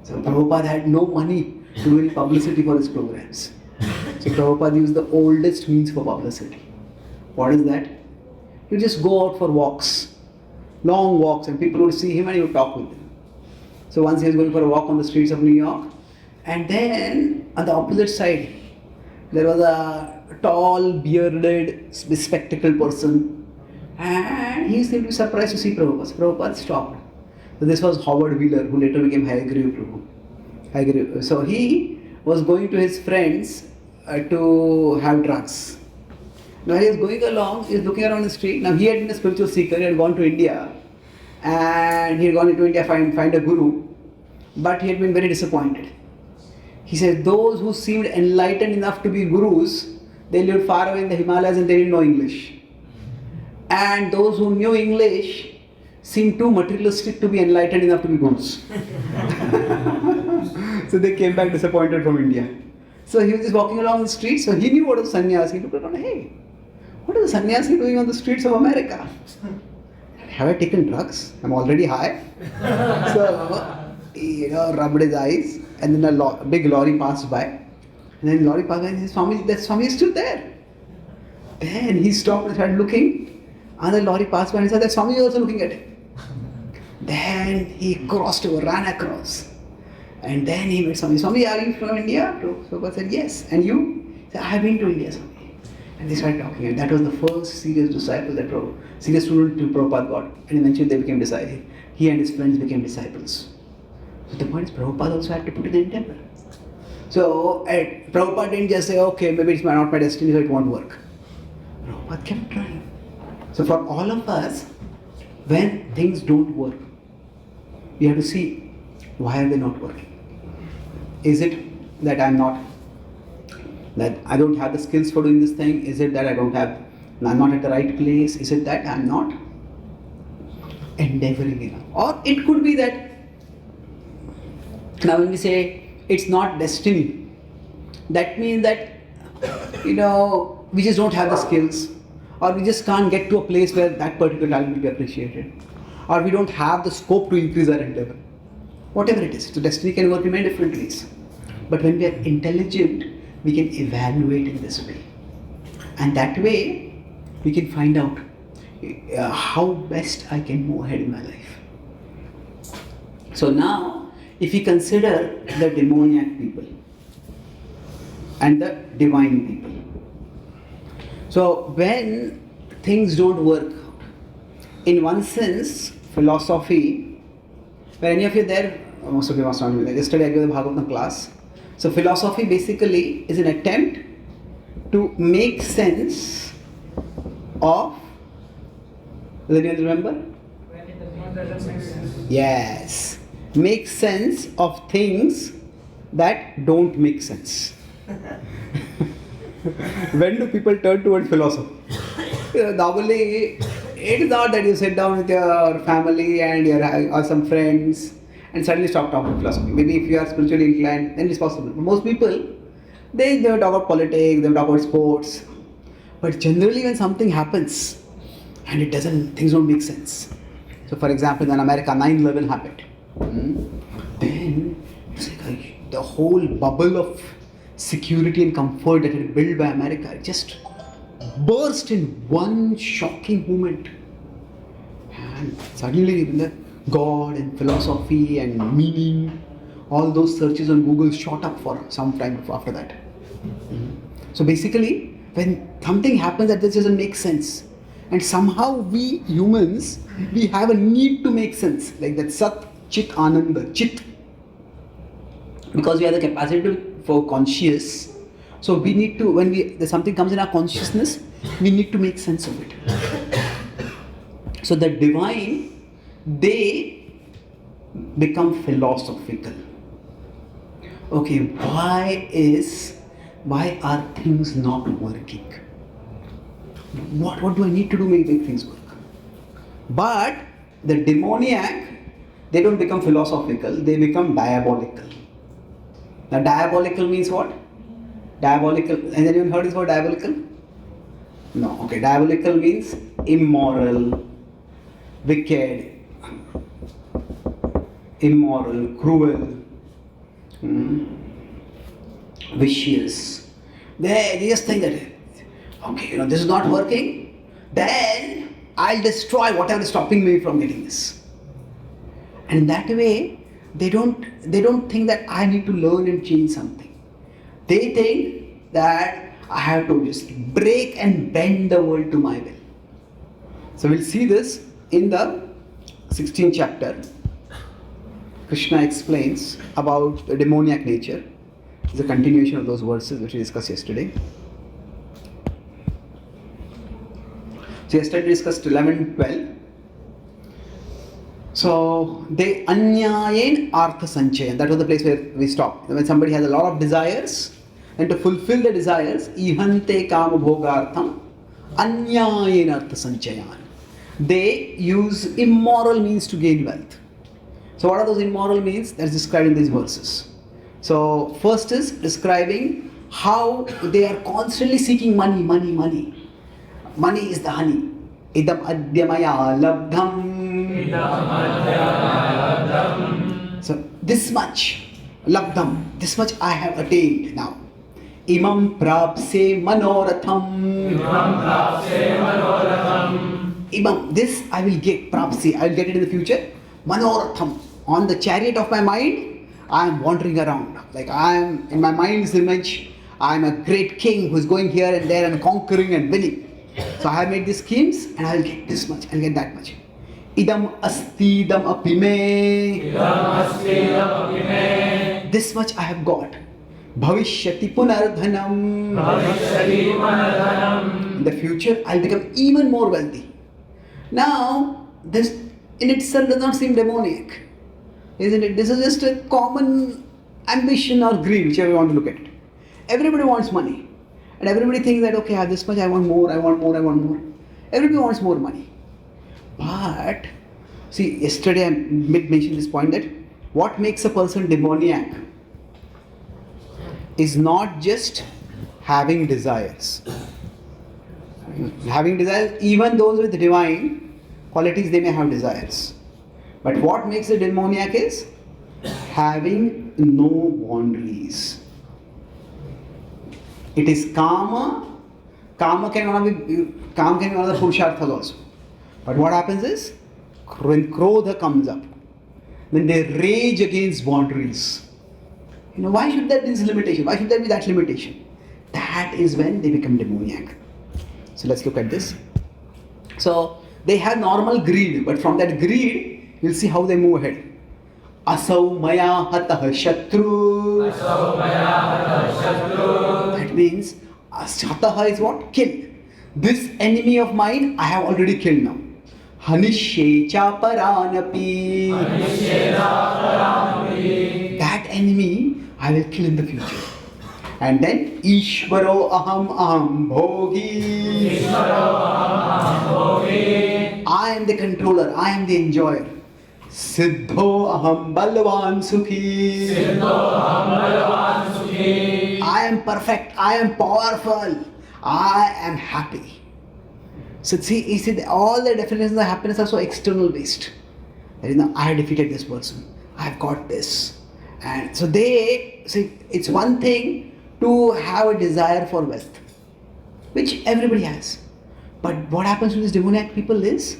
So Prabhupada had no money to do any publicity for his programs. So Prabhupada used the oldest means for publicity. What is that? He would just go out for walks, long walks, and people would see him and he would talk with them. So once he was going for a walk on the streets of New York, and then on the opposite side, there was a tall, bearded, bespectacled person, and he seemed to be surprised to see Prabhupada. So Prabhupada stopped. So this was Howard Wheeler, who later became Hayagriva Prabhu. So he was going to his friends to have drugs. Now he was going along, he was looking around the street. Now he had been a spiritual seeker, he had gone to India, and he had gone into India to find a guru, but he had been very disappointed. He said those who seemed enlightened enough to be gurus, they lived far away in the Himalayas and they didn't know English. And those who knew English seemed too materialistic to be enlightened enough to be gurus. So they came back disappointed from India. So he was just walking along the street, so he knew what was sannyasi. He looked around, hey, what is the sannyasi doing on the streets of America? Have I taken drugs? I'm already high. So, rubbed his eyes, and then a big lorry passed by. And then the lorry passed by and he said, that Swami is still there. Then he stopped and started looking. Another lorry passed by and he said, that Swami is also looking at him. Then he crossed over, ran across. And then he met Swami. Swami, are you from India? Prabhupada said, yes. And you? He said, I have been to India, Swami. And they started talking. And that was the first serious disciple that serious student to Prabhupada got. And eventually they became disciples. He and his friends became disciples. So the point is, Prabhupada also had to put it in temple. So Prabhupada didn't just say, okay, maybe it's not my destiny, so it won't work. Prabhupada kept trying. So for all of us, when things don't work, we have to see, why are they not working? Is it that I don't have the skills for doing this thing? Is it that I'm not at the right place? Is it that I'm not endeavoring enough? Or it could be that, now when we say it's not destiny, that means that, we just don't have the skills, or we just can't get to a place where that particular talent will be appreciated, or we don't have the scope to increase our endeavor. Whatever it is, so destiny can work in many different ways. But when we are intelligent, we can evaluate in this way. And that way, we can find out how best I can move ahead in my life. So now, if we consider the demoniac people and the divine people. So when things don't work, in one sense, philosophy, were any of you there? Most of you must not be there. Yesterday I gave the Bhagavad-gita class. So philosophy basically is an attempt to make sense of, does anyone remember? When it doesn't make sense. Yes. Make sense of things that don't make sense. When do people turn towards philosophy? Normally, it is not that you sit down with your family and or some friends and suddenly stop talking philosophy. Maybe if you are spiritually inclined, then it's possible. But most people, they talk about politics, they talk about sports. But generally when something happens and things don't make sense. So for example, in America, 9/11 happened. Then it's like the whole bubble of security and comfort that had built by America, it just burst in one shocking moment. And suddenly the God and philosophy and meaning, all those searches on Google shot up for some time after that. So basically, when something happens that doesn't make sense, and somehow we humans, we have a need to make sense, like that Sat, Chit, Ananda, Chit. Because we have the capacity for conscious, so we need to, when something comes in our consciousness, we need to make sense of it. So the divine, they become philosophical. Okay, why are things not working? What do I need to do to make things work? But the demoniac, they don't become philosophical, they become diabolical. Now diabolical means what? Diabolical, has anyone heard this word diabolical? No, okay, diabolical means immoral, wicked, cruel, vicious. They just think that, okay, this is not working, then I'll destroy whatever is stopping me from getting this. And in that way, they don't think that I need to learn and change something. They think that I have to just break and bend the world to my will. So we'll see this in the 16th chapter. Krishna explains about the demoniac nature. It's a continuation of those verses which we discussed yesterday. So yesterday we discussed 11, 12. So they anyayen artha sanchayan. That was the place where we stopped. When somebody has a lot of desires, and to fulfill the desires, ihante kama bhogartham anyayen artha sanchayan. They use immoral means to gain wealth. So what are those immoral means? That's described in these verses. So first is describing how they are constantly seeking money. Money is the honey. Idam adyamaya labdham. So this much labdham, this much I have attained now. Imam prapse manoratham. Imam, this I will get, prapse, I will get it in the future. Manoratham, on the chariot of my mind, I am wandering around. Like I am, in my mind's image, I am a great king who is going here and there and conquering and winning. So I have made these schemes and I will get this much, I will get that much. idam asti idam apime. This much I have got. Bhavishyati punardhanam. In the future, I'll become even more wealthy. Now, this in itself does not seem demoniac, isn't it? This is just a common ambition or greed, whichever you want to look at it. Everybody wants money. And everybody thinks that, okay, I have this much, I want more, I want more, I want more. Everybody wants more money. But, see, yesterday I mentioned this point that what makes a person demoniac is not just having desires. Having desires, even those with divine qualities, they may have desires. But what makes a demoniac is having no boundaries. It is kama. Kama can be one of the purusharthas also. But what happens is, when krodha comes up, then they rage against boundaries. Why should there be this limitation? Why should there be that limitation? That is when they become demoniac. So let's look at this. So they have normal greed, but from that greed, you'll see how they move ahead. Asau maya hatah shatru. That means hatah is what? Kill. This enemy of mine, I have already killed now. Hanishye cha paranapi. That enemy, I will kill in the future. And then Ishvaro aham bhogi. I am the controller, I am the enjoyer. Siddho aham balvan sukhi. I am perfect, I am powerful, I am happy. So see, all the definitions of happiness are so external based. That I have defeated this person, I have got this. And so it's one thing to have a desire for wealth, which everybody has. But what happens to these demoniac people is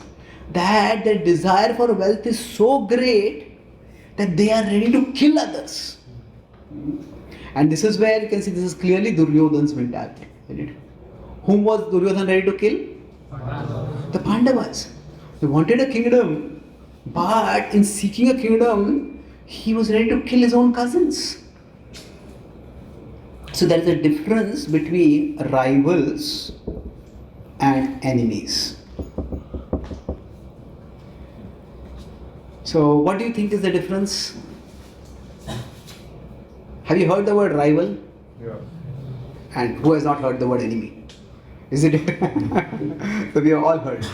that their desire for wealth is so great that they are ready to kill others. And this is where you can see this is clearly Duryodhana's mentality. Whom was Duryodhana ready to kill? The Pandavas. They wanted a kingdom, but in seeking a kingdom, he was ready to kill his own cousins. So there is a difference between rivals and enemies. So what do you think is the difference? Have you heard the word rival? Yeah. And who has not heard the word enemy? Is it? So we have all heard.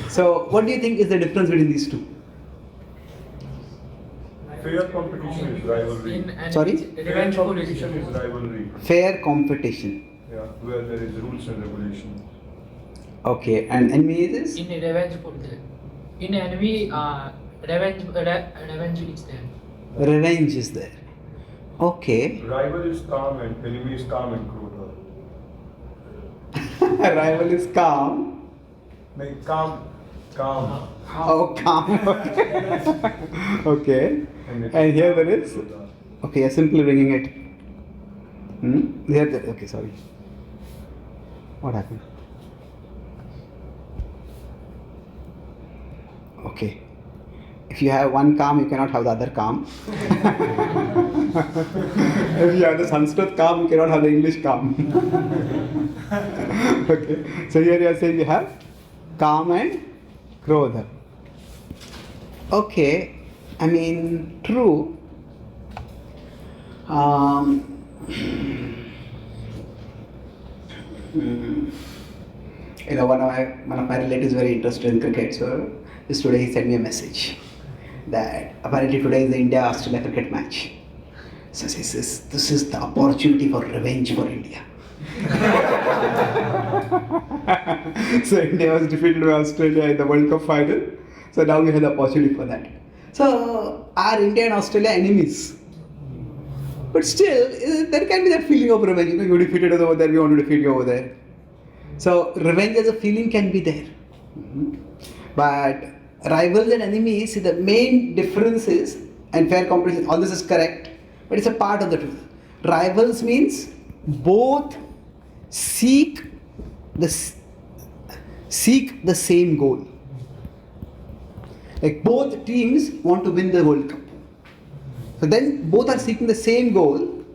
So what do you think is the difference between these two? Fair competition is rivalry. Sorry? Fair competition is rivalry. Fair competition. Yeah, where there is rules and regulations. Okay, and enemy is? In revenge, in enemy, revenge is there. Revenge is there. Okay. Rival is calm and enemy is calm and krodha. Rival is calm. Like calm. Oh, calm. Okay. And here there is? Okay, you're simply bringing it. Okay, sorry. What happened? Okay. If you have one calm, you cannot have the other calm. If you have the Sanskrit calm, you cannot have the English calm. Okay. So here you are saying you have calm and krodha. Okay. I mean, true. One of my relatives is very interested in cricket, so just today he sent me a message that apparently today is the India-Australia cricket match. So he says, this is the opportunity for revenge for India. So India was defeated by Australia in the World Cup final. So now we have the opportunity for that. So are India and Australia enemies? But still, there can be that feeling of revenge. You defeated us over there, we want to defeat you over there. So revenge as a feeling can be there. But rivals and enemies, see, the main difference is, and fair competition, all this is correct, but it's a part of the truth. Rivals means both seek the same goal. Like both teams want to win the World Cup. So then both are seeking the same goal.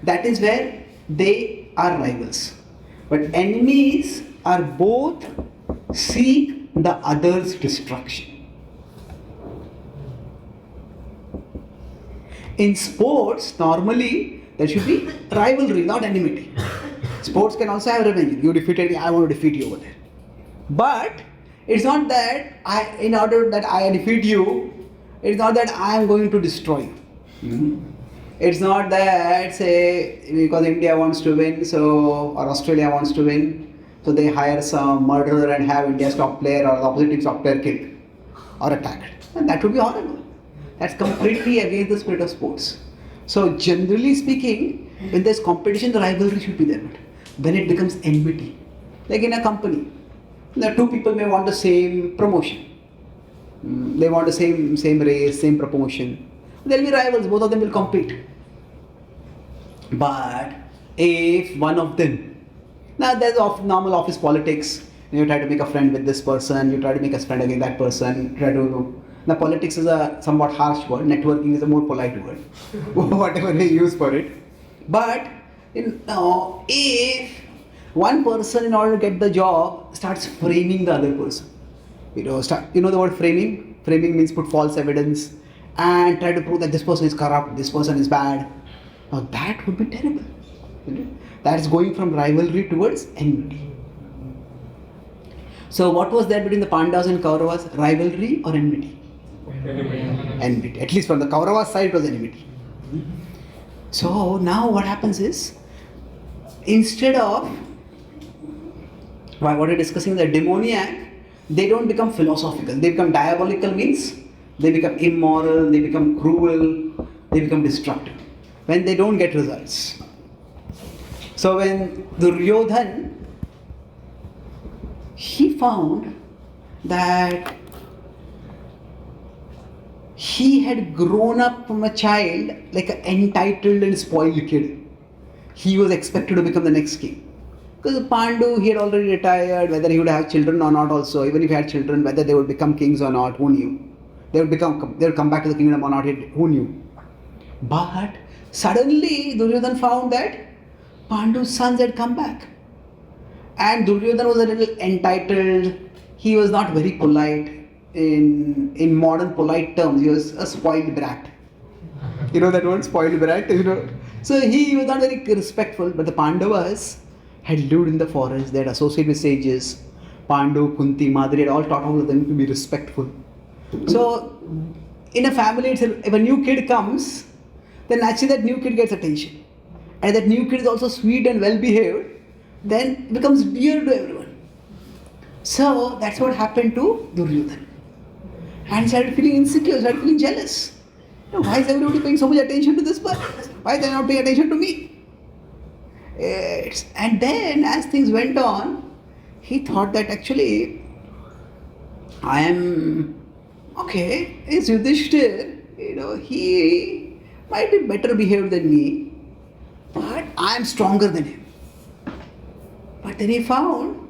That is where they are rivals. But enemies are both seek the other's destruction. In sports, normally there should be rivalry, not enmity. Sports can also have revenge. You defeated me, I want to defeat you over there. But it's not that in order that I defeat you, it's not that I am going to destroy you. It's not that, say, because India wants to win, or Australia wants to win, so they hire some murderer and have India's top player or the opposite team's top player killed or attacked. And that would be horrible. That's completely against the spirit of sports. So generally speaking, when there's competition, the rivalry should be there. But when it becomes enmity, like in a company, the two people may want the same promotion. They want the same raise, same promotion. There will be rivals, both of them will compete. But if one of them, now there's normal office politics, you try to make a friend with this person, you try to make a friend against that person, now politics is a somewhat harsh word, networking is a more polite word, whatever they use for it. But if one person, in order to get the job, starts framing the other person, you know the word framing? Framing means put false evidence and try to prove that this person is corrupt, this person is bad. Now that would be terrible. That is going from rivalry towards enmity. So what was there between the Pandavas and Kauravas? Rivalry or enmity? Enmity. At least from the Kauravas side it was enmity. So now what happens is, instead of what we're discussing, the demoniac, they don't become philosophical, they become diabolical, means they become immoral, they become cruel, they become destructive when they don't get results. So when Duryodhan, he found that he had grown up from a child like an entitled and spoiled kid. He was expected to become the next king. Because Pandu, he had already retired, whether he would have children or not also, even if he had children, whether they would become kings or not, who knew? They would come back to the kingdom or not, who knew? But suddenly Duryodhan found that Pandu's sons had come back. And Duryodhan was a little entitled, he was not very polite. In modern polite terms, he was a spoiled brat. You know that word, spoiled brat? So he was not very respectful, but the Pandavas had lived in the forest, they had associated with sages. Pandu, Kunti, Madri had all taught all of them to be respectful. So in a family, if a new kid comes, then naturally that new kid gets attention. And that new kid is also sweet and well behaved, then it becomes dear to everyone. So that's what happened to Duryodhan. And he started feeling insecure, started feeling jealous. Why is everybody paying so much attention to this person? Why are they not paying attention to me? And then as things went on, he thought that actually I am okay, it's Yudhishthir, he might be better behaved than me, but I am stronger than him. But then he found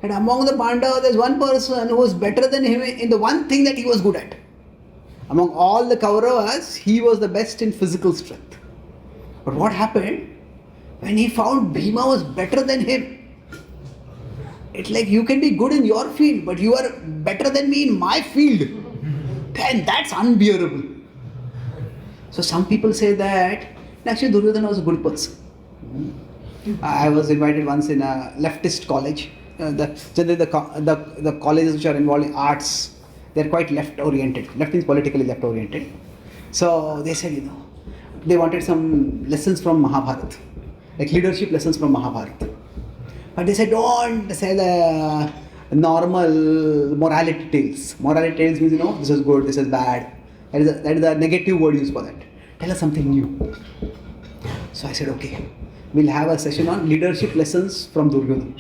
that among the Pandavas there's one person who was better than him in the one thing that he was good at. Among all the Kauravas, he was the best in physical strength. But what happened? When he found Bhima was better than him, it's like you can be good in your field, but you are better than me in my field. Then that's unbearable. So some people say that actually Duryodhana was a good person. I was invited once in a leftist college. Generally the colleges which are involved in arts, they're quite left oriented. Left means politically left oriented. So they said, they wanted some lessons from Mahabharata, like leadership lessons from Mahabharata. But they said, don't say the normal morality tales. Morality tales means, this is good, this is bad. That is a negative word used for that. Tell us something new. So I said, okay, we'll have a session on leadership lessons from Duryodhana.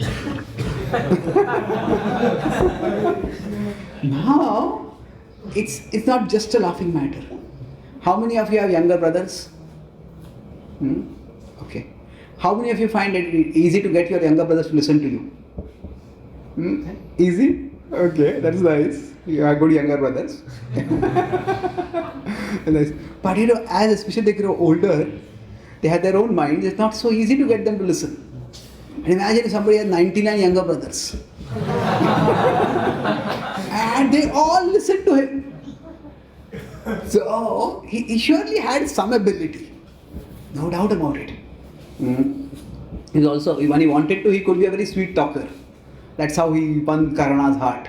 Now, it's not just a laughing matter. How many of you have younger brothers? Okay. How many of you find it easy to get your younger brothers to listen to you? Easy? Okay, that's nice. You have good younger brothers. Nice. But as especially they grow older, they have their own minds. It's not so easy to get them to listen. And imagine if somebody has 99 younger brothers. And they all listen to him. So he surely had some ability. No doubt about it. He's also, when he wanted to, he could be a very sweet talker. That's how he won Karana's heart.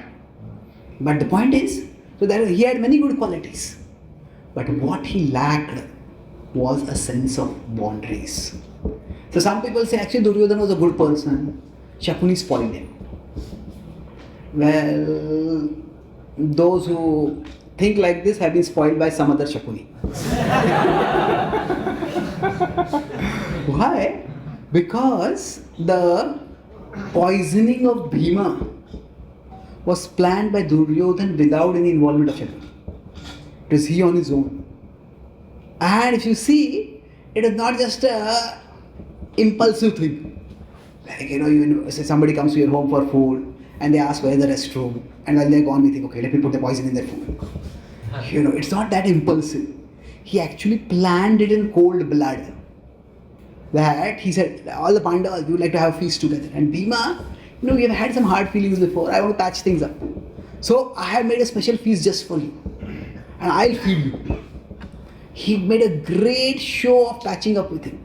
But the point is, so that he had many good qualities. But what he lacked was a sense of boundaries. So some people say actually Duryodhana was a good person. Shakuni spoiled him. Well, those who think like this have been spoiled by some other Shakuni. Why? Because the poisoning of Bhima was planned by Duryodhana without any involvement of Shakuni. It was he on his own. And if you see, it is not just a impulsive thing. Like, even say somebody comes to your home for food and they ask where's the restroom, and while they're gone we think, okay, let me put the poison in their food. It's not that impulsive. He actually planned it in cold blood. That he said, all the Pandavas, we would like to have a feast together. And Bhima, we have had some hard feelings before. I want to patch things up. So I have made a special feast just for you. And I'll feed you. He made a great show of patching up with him.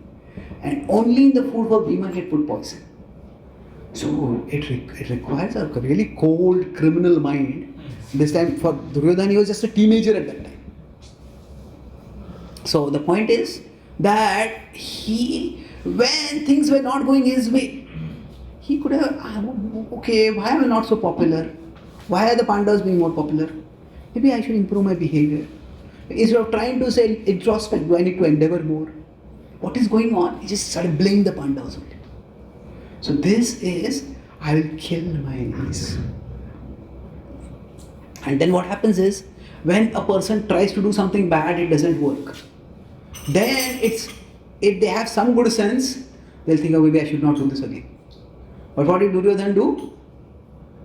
And only in the food for Bhima he had put poison. So it requires a really cold criminal mind. This time for Duryodhana, he was just a teenager at that time. So the point is that when things were not going his way, he could have, okay, why am I not so popular? Why are the Pandavas being more popular? Maybe I should improve my behavior. Instead of trying to say introspect, do I need to endeavor more? What is going on? He just started blaming the Pandavas. So this is, I will kill my enemies. And then what happens is, when a person tries to do something bad, it doesn't work. Then if they have some good sense, they'll think, oh, maybe I should not do this again. But what did Duryodhana do?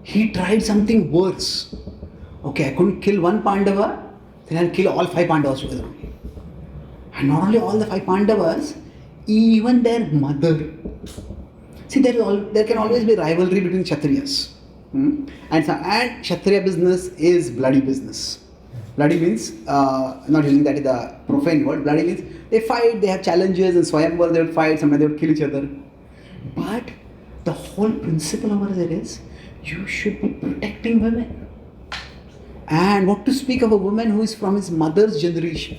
He tried something worse. Okay, I couldn't kill one Pandava, then I'll kill all 5 Pandavas together. And not only all the 5 Pandavas, even their mother. See, there can always be rivalry between Kshatriyas. And Kshatriya business is bloody business. Bloody means, not using that in the profane word, bloody means they fight, they have challenges, in Swayamvar they would fight, sometimes they would kill each other. But the whole principle over there is, you should be protecting women. And what to speak of a woman who is from his mother's generation.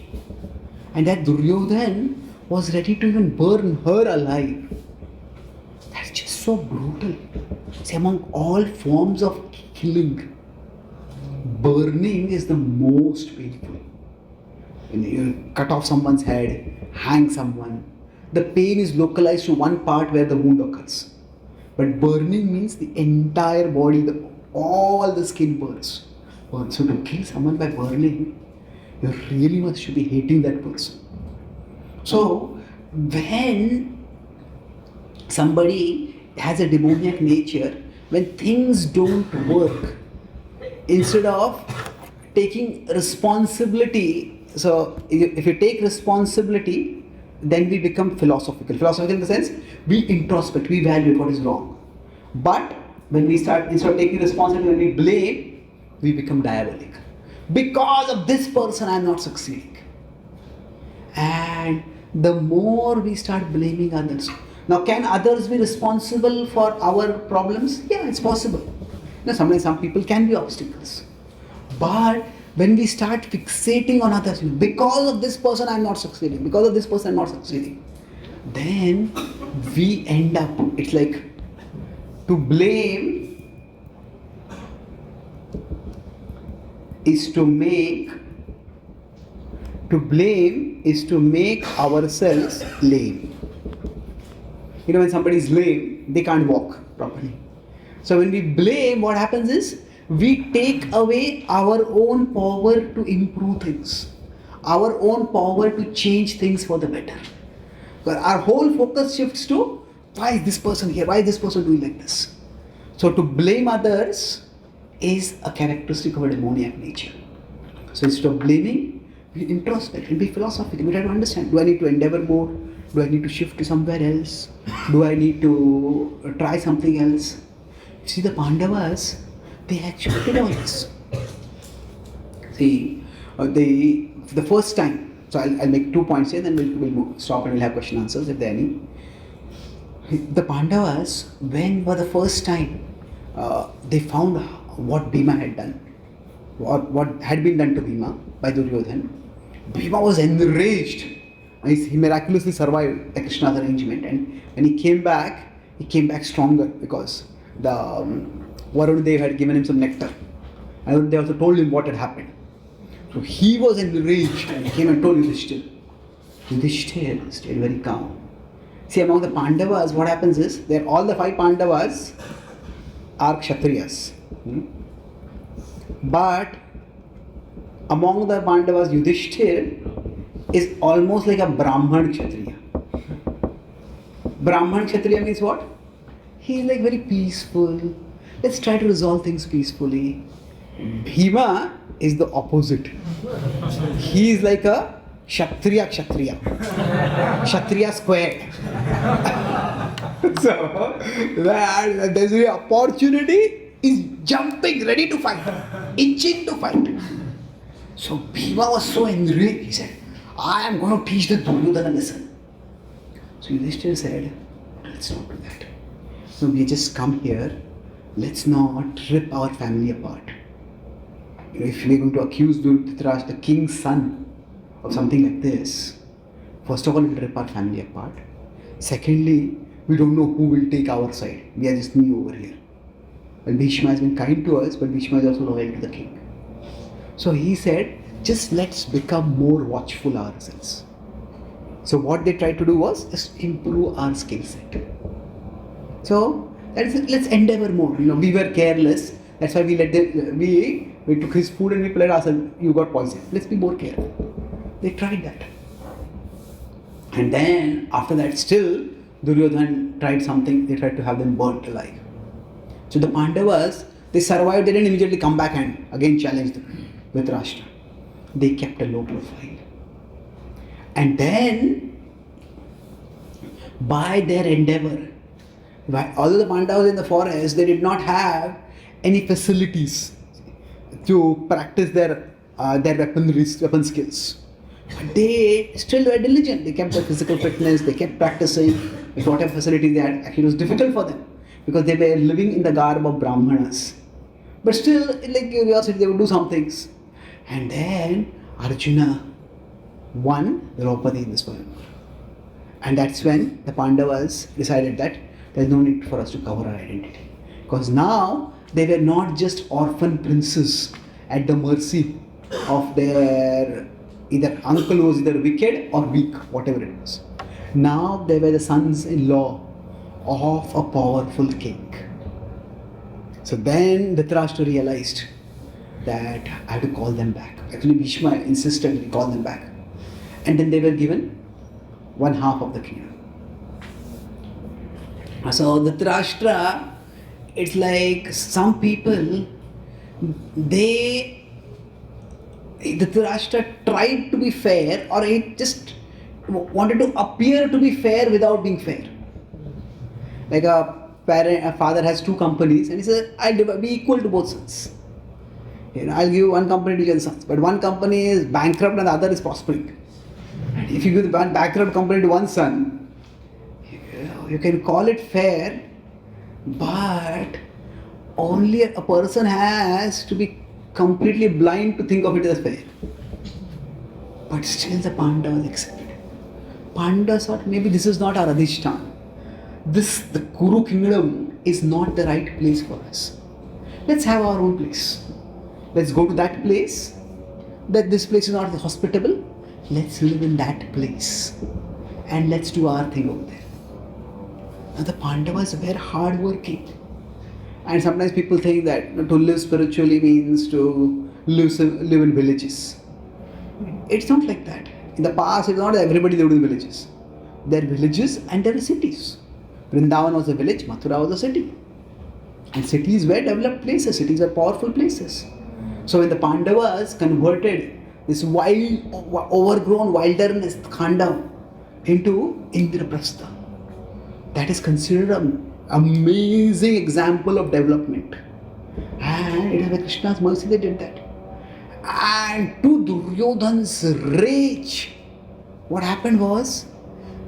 And that Duryodhana was ready to even burn her alive. That's just so brutal. See, among all forms of killing, burning is the most painful. When you cut off someone's head, hang someone, the pain is localized to one part where the wound occurs. But burning means the entire body, all the skin burns. So to kill someone by burning, you really should be hating that person. So when somebody has a demoniac nature, when things don't work, instead of taking responsibility, so if you take responsibility, then we become philosophical. Philosophical in the sense, we introspect, we evaluate what is wrong. But when we start, instead of taking responsibility, when we blame, we become diabolic. Because of this person, I am not succeeding. And the more we start blaming others. Now, can others be responsible for our problems? Yeah, it's possible. Sometimes some people can be obstacles. But when we start fixating on others, because of this person I am not succeeding, because of this person I am not succeeding, then we end up, it's like to blame is to make ourselves lame. When somebody is lame, they can't walk properly. So when we blame, what happens is, we take away our own power to improve things, our own power to change things for the better. But our whole focus shifts to, why is this person here? Why is this person doing like this? So to blame others is a characteristic of a demoniac nature. So instead of blaming, we introspect and be philosophical. We try to understand, do I need to endeavor more? Do I need to shift to somewhere else? Do I need to try something else? See, the Pandavas, they actually did all this. See, the first time, so I'll make 2 points here, then we'll stop and we'll have question answers if there are any. The Pandavas, when for the first time they found what Bhima had done, what had been done to Bhima by Duryodhan, Bhima was enraged. He miraculously survived the Krishna's arrangement, and when he came back stronger because the Varun Dev had given him some nectar. And they also told him what had happened. So he was enraged and he came and told Yudhishthira. Yudhishthira stayed very calm. See, among the Pandavas, what happens is, all the 5 Pandavas are Kshatriyas. But among the Pandavas, Yudhishthira is almost like a Brahman Kshatriya. Brahman Kshatriya means what? He is like very peaceful. Let's try to resolve things peacefully. Bhima is the opposite. He is like a Kshatriya. Kshatriya squared. So, there's an opportunity, is jumping, ready to fight, itching to fight. So Bhima was so enraged, he said, I am going to teach the Duryodhana a lesson. So Yudhishthira said, let's not do that. So we just come here, let's not rip our family apart. If we are going to accuse Dhritarashtra, the king's son, of something like this, first of all, it will rip our family apart. Secondly, we don't know who will take our side. We are just new over here. Well, Bhishma has been kind to us, but Bhishma is also loyal to the king. So he said, just let's become more watchful ourselves. So what they tried to do was just improve our skill set. So let's endeavor more. We were careless. That's why we took his food and we played ourselves. You got poisoned. Let's be more careful. They tried that. And then after that, still Duryodhan tried something. They tried to have them burnt alive. So the Pandavas, they survived. They didn't immediately come back and again challenge Dhritarashtra. They kept a low profile. And then, by their endeavor, although the Pandavas were in the forest, they did not have any facilities to practice their weapon skills. But they still were diligent. They kept their physical fitness. They kept practicing with whatever facilities they had. Actually, it was difficult for them because they were living in the garb of Brahmanas. But still, like curiosity, they would do some things. And then Arjuna won Draupadi in this poem. And that's when the Pandavas decided that there's no need for us to cover our identity. Because now they were not just orphan princes at the mercy of their either uncle who was either wicked or weak, whatever it was. Now they were the sons-in-law of a powerful king. So then Dhritarashtra realized that I have to call them back. Actually, Bhishma insisted he call them back. And then they were given 1/2 of the kingdom. So Dhritarashtra, it's like some people, Dhritarashtra tried to be fair, or he just wanted to appear to be fair without being fair. Like a father has 2 companies and he says, I'll be equal to both sons. I'll give one company to your sons, but one company is bankrupt and the other is prospering. And if you give the bankrupt company to one son, you can call it fair, but only a person has to be completely blind to think of it as fair. But still the Pandavas accepted. Pandavas thought maybe this is not our Adhishtan. The Kuru kingdom is not the right place for us. Let's have our own place. Let's go to that place. That this place is not hospitable. Let's live in that place. And let's do our thing over there. Now the Pandavas were hardworking. And sometimes people think that to live spiritually means to live in villages. It's not like that. In the past, it's not everybody lived in villages. There are villages and there are cities. Vrindavan was a village, Mathura was a city. And cities were developed places, cities are powerful places. So when the Pandavas converted this wild, overgrown wilderness, Khanda, into Indraprastha, that is considered an amazing example of development. And it is by Krishna's mercy they did that. And to Duryodhana's rage, what happened was,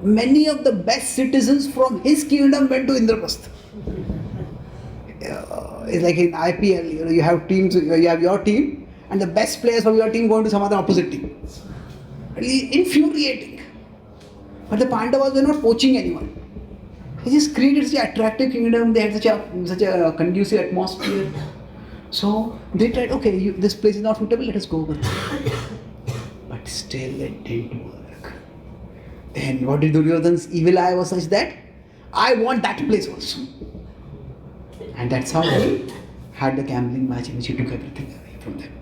many of the best citizens from his kingdom went to Indraprastha. It's like in IPL, you have teams, you have your team, and the best players from your team going to some other opposite team. Really infuriating. But the Pandavas were not poaching anyone. They just created such an attractive kingdom, they had such a conducive atmosphere. So they tried, okay, this place is not suitable, let us go over there. But still it didn't work. Then what did Duryodhana's evil eye was such that, I want that place also. And that's how he had the gambling match in which he took everything away from them.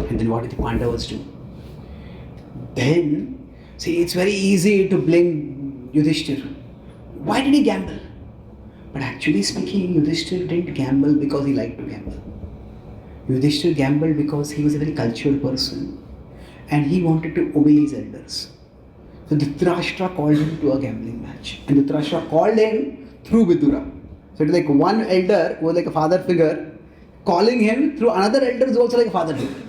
And then what did the Pandavas do? Then, see, it's very easy to blame Yudhishthira. Why did he gamble? But actually speaking, Yudhishthira didn't gamble because he liked to gamble. Yudhishthira gambled because he was a very cultural person and he wanted to obey his elders. So Dhritarashtra called him to a gambling match. And Dhritarashtra called him through Vidura. So it was like one elder who was like a father figure calling him through another elder who was also like a father figure.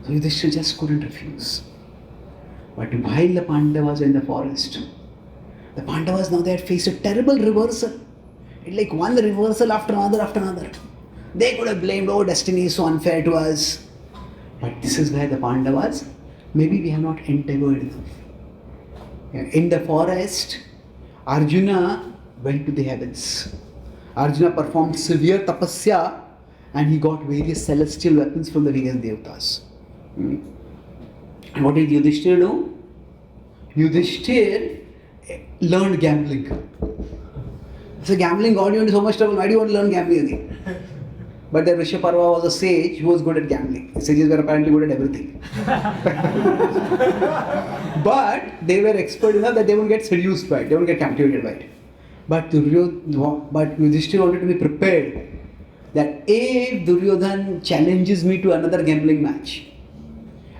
So Yudhishthira just couldn't refuse. But while the Pandavas were in the forest, the Pandavas now they had faced a terrible reversal. It's like one reversal after another. They could have blamed, oh, destiny is so unfair to us. But this is where the Pandavas, maybe we have not endeavored enough. In the forest, Arjuna went to the heavens. Arjuna performed severe tapasya and he got various celestial weapons from the various devatas. And what did Yudhishthira do? Yudhishthira learned gambling. So gambling got you into so much trouble, why do you want to learn gambling again? But the Rishaparva was a sage who was good at gambling. Sages were apparently good at everything. But they were expert enough that they won't get seduced by it, they won't get captivated by it. But Yudhishthira wanted to be prepared that if Duryodhana challenges me to another gambling match,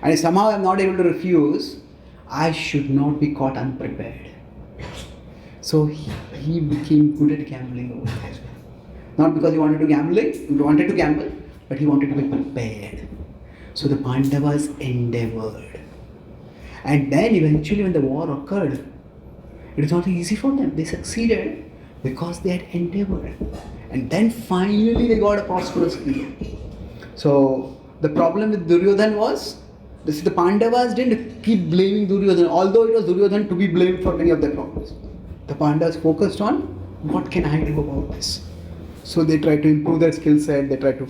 and if somehow I am not able to refuse, I should not be caught unprepared. So he became good at gambling over there. Not because he wanted to gamble, but he wanted to be prepared. So the Pandavas endeavored. And then eventually when the war occurred, it was not easy for them. They succeeded because they had endeavored. And then finally they got a prosperous period. So the problem with Duryodhana was, the Pandavas didn't keep blaming Duryodhana, although it was Duryodhana to be blamed for many of their problems. The Pandavas focused on, what can I do about this? So they tried to improve their skill set, they tried to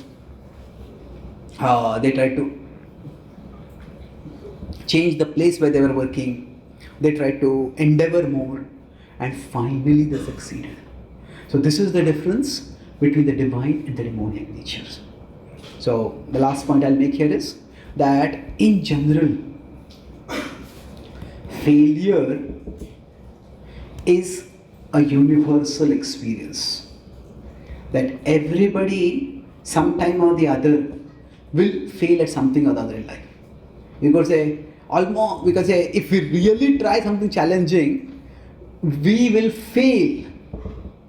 change the place where they were working, they tried to endeavor more, and finally they succeeded. So this is the difference between the divine and the demoniac natures. So the last point I'll make here is that in general, failure is a universal experience. That everybody, sometime or the other, will fail at something or the other in life. We could say, if we really try something challenging, we will fail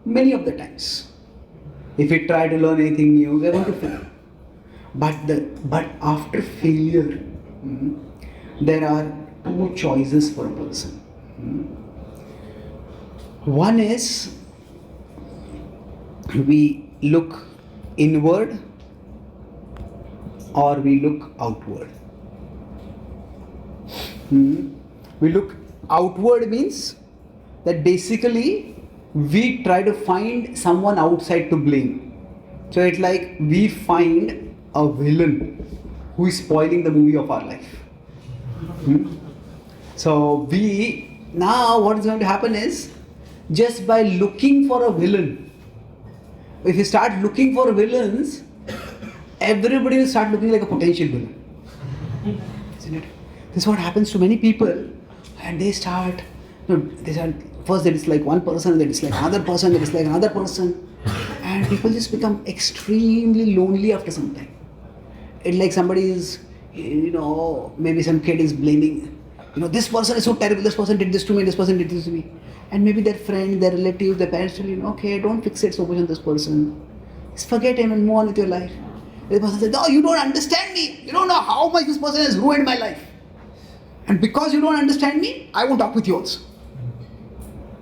many of the times. If we try to learn anything new, we are going to fail. But after failure, there are two choices for a person. One is, we look inward or we look outward. We look outward means that basically we try to find someone outside to blame. So it's like we find a villain who is spoiling the movie of our life. So now what is going to happen is, just by looking for a villain, if you start looking for villains, everybody will start looking like a potential villain. Isn't it? This is what happens to many people, and they start first they dislike one person, they dislike another person, they dislike another person, and people just become extremely lonely after some time. It's like somebody is, maybe some kid is blaming, this person is so terrible, this person did this to me, this person did this to me. And maybe their friend, their relative, their parents tell you, okay, don't fixate so much on this person. Just forget him and move on with your life. The person says, no, you don't understand me. You don't know how much this person has ruined my life. And because you don't understand me, I won't talk with you also.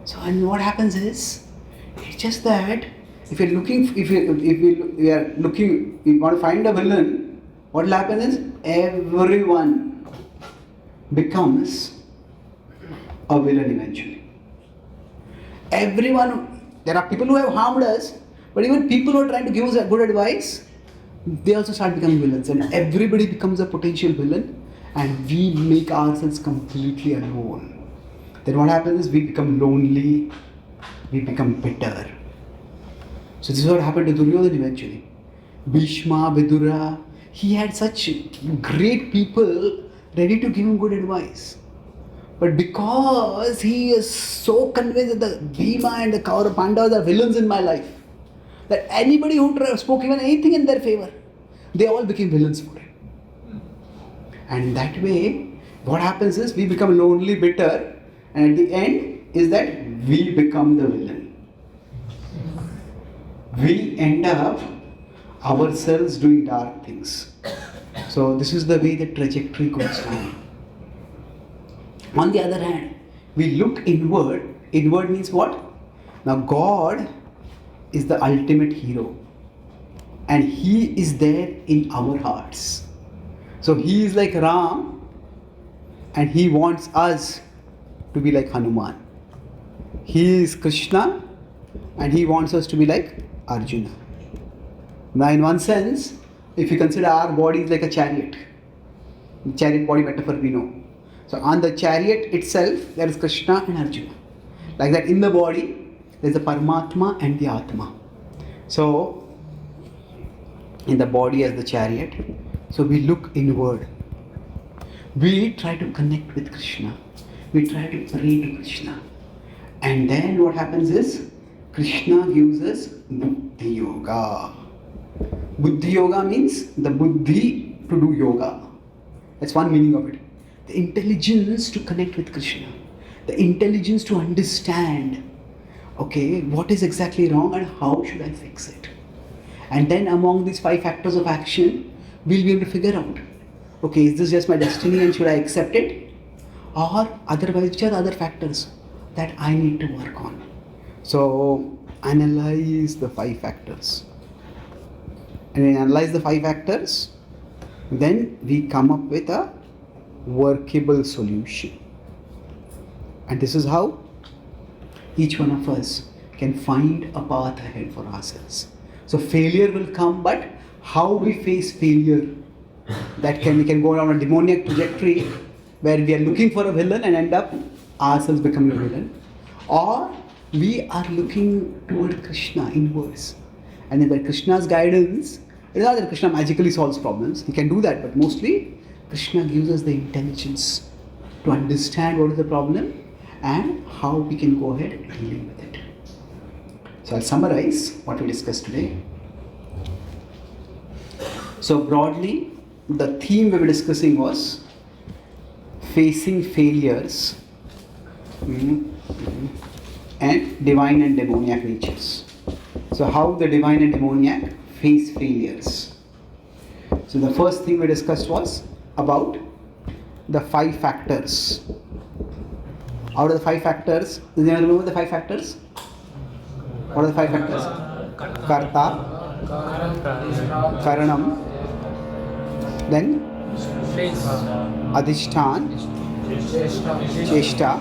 So, and what happens is, it's just that if you're looking, if you want to find a villain, what will happen is everyone becomes a villain eventually. There are people who have harmed us, but even people who are trying to give us a good advice, they also start becoming villains, and everybody becomes a potential villain, and we make ourselves completely alone. Then what happens is we become lonely, we become bitter. So this is what happened to Duryodhana eventually. Bhishma, Vidura, he had such great people ready to give him good advice. But because he is so convinced that the Bhima and the Kaurava Pandavas are villains in my life, that anybody who spoke even anything in their favor, they all became villains for him. And in that way, what happens is we become lonely, bitter, and at the end is that we become the villain. We end up ourselves doing dark things. So this is the way the trajectory goes down. On the other hand, we look inward. Inward means what? Now God is the ultimate hero, and he is there in our hearts. So he is like Ram, and he wants us to be like Hanuman. He is Krishna, and he wants us to be like Arjuna. Now in one sense, if you consider our body is like a chariot body metaphor we know. So on the chariot itself, there is Krishna and Arjuna. Like that in the body, there is the Paramatma and the Atma. So in the body as the chariot, so we look inward. We try to connect with Krishna. We try to pray to Krishna. And then what happens is, Krishna gives us Buddhi Yoga. Buddhi Yoga means the Buddhi to do yoga. That's one meaning of it. The intelligence to connect with Krishna. The intelligence to understand, okay, what is exactly wrong and how should I fix it. And then among these 5 factors of action, we'll be able to figure out, okay, is this just my destiny and should I accept it? Or otherwise, which are the other factors that I need to work on? So, analyze the 5 factors. And when we analyze the 5 factors, then we come up with a workable solution. And this is how each one of us can find a path ahead for ourselves. So failure will come, but how we face failure, we can go down a demoniac trajectory where we are looking for a villain and end up ourselves becoming a villain. Or we are looking toward Krishna inwards. And then by Krishna's guidance, it is not that Krishna magically solves problems. He can do that, but mostly Krishna gives us the intelligence to understand what is the problem and how we can go ahead and deal with it. So I'll summarize what we discussed today. So broadly, the theme we were discussing was facing failures and divine and demoniac natures. So how the divine and demoniac face failures. So the first thing we discussed was about the 5 factors. Out of the 5 factors, do you remember the 5 factors? What are the 5 factors? Karta, Karanam, then Adhishtan, Cheshta,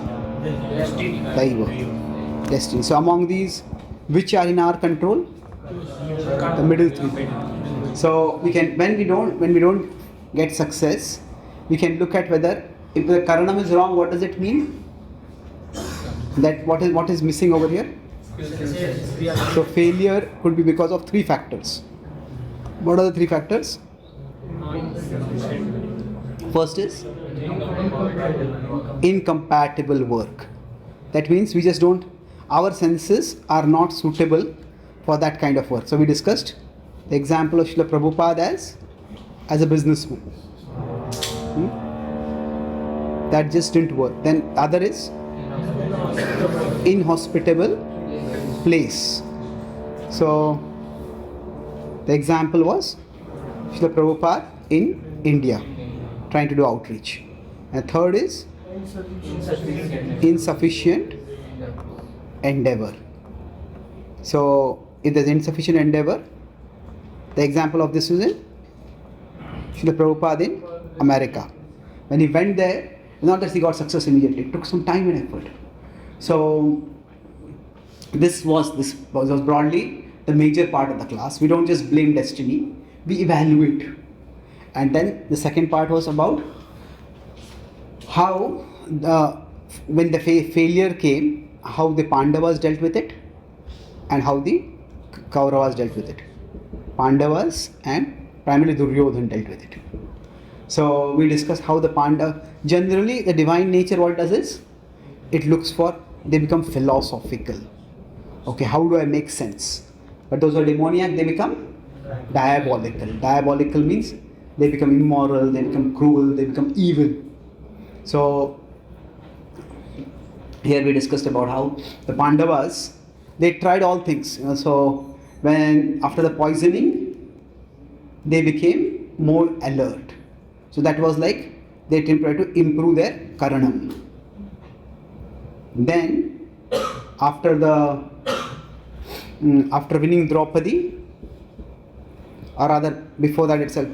Daiva, destiny. So among these, which are in our control? The middle 3. So we can, when we don't get success, we can look at whether if the Karanam is wrong, what does it mean? That what is missing over here? So failure could be because of 3 factors. What are the 3 factors? First is incompatible work. That means we just don't, our senses are not suitable for that kind of work. So we discussed the example of Srila Prabhupada as a businessman. That just didn't work. Then other is inhospitable place. So the example was Srila Prabhupada in India trying to do outreach. And third is insufficient endeavor. So if there's insufficient endeavor, the example of this is in Srila Prabhupada in America. When he went there, not that he got success immediately, it took some time and effort. So this was broadly the major part of the class. We don't just blame destiny, we evaluate. And then the second part was about how when the failure came, how the Pandavas dealt with it and how the Kauravas dealt with it. Pandavas and primarily Duryodhan dealt with it. So we discussed how the generally the divine nature, what it does is, it looks for, they become philosophical. Okay, how do I make sense? But those who are demoniac, they become diabolical. Diabolical means they become immoral, they become cruel, they become evil. So here we discussed about how the Pandavas, they tried all things. So when after the poisoning, they became more alert. So that was like they tried to improve their karanam. Then after winning Draupadi, or rather before that itself,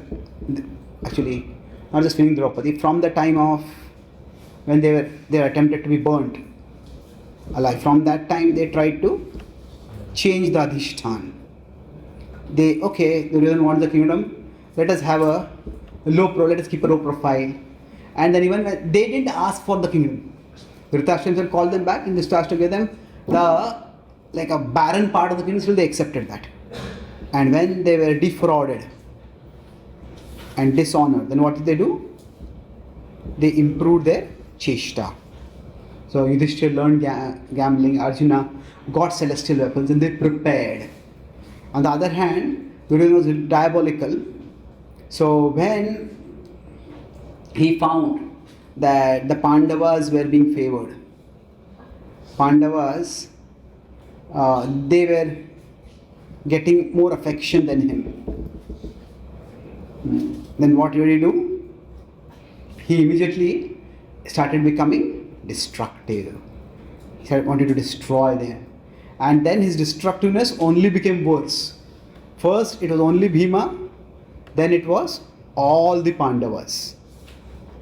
actually not just winning Draupadi, from the time of when they were attempted to be burnt alive, from that time they tried to change the adhishtan. Duryodhana wants the kingdom, let us have a let us keep a low profile. And then even when they didn't ask for the kingdom, Dhritarashtra himself called them back and Dhritarashtra gave them like a barren part of the kingdom, still they accepted that. And when they were defrauded and dishonored, then what did they do? They improved their cheshta. So Yudhishthira learned gambling, Arjuna got celestial weapons and they prepared. On the other hand, Duryodhana was diabolical. So when he found that the Pandavas were being favored, Pandavas, they were getting more affection than him. Then what did he do? He immediately started becoming destructive. He wanted to destroy them. And then his destructiveness only became worse. First it was only Bhima, then it was all the Pandavas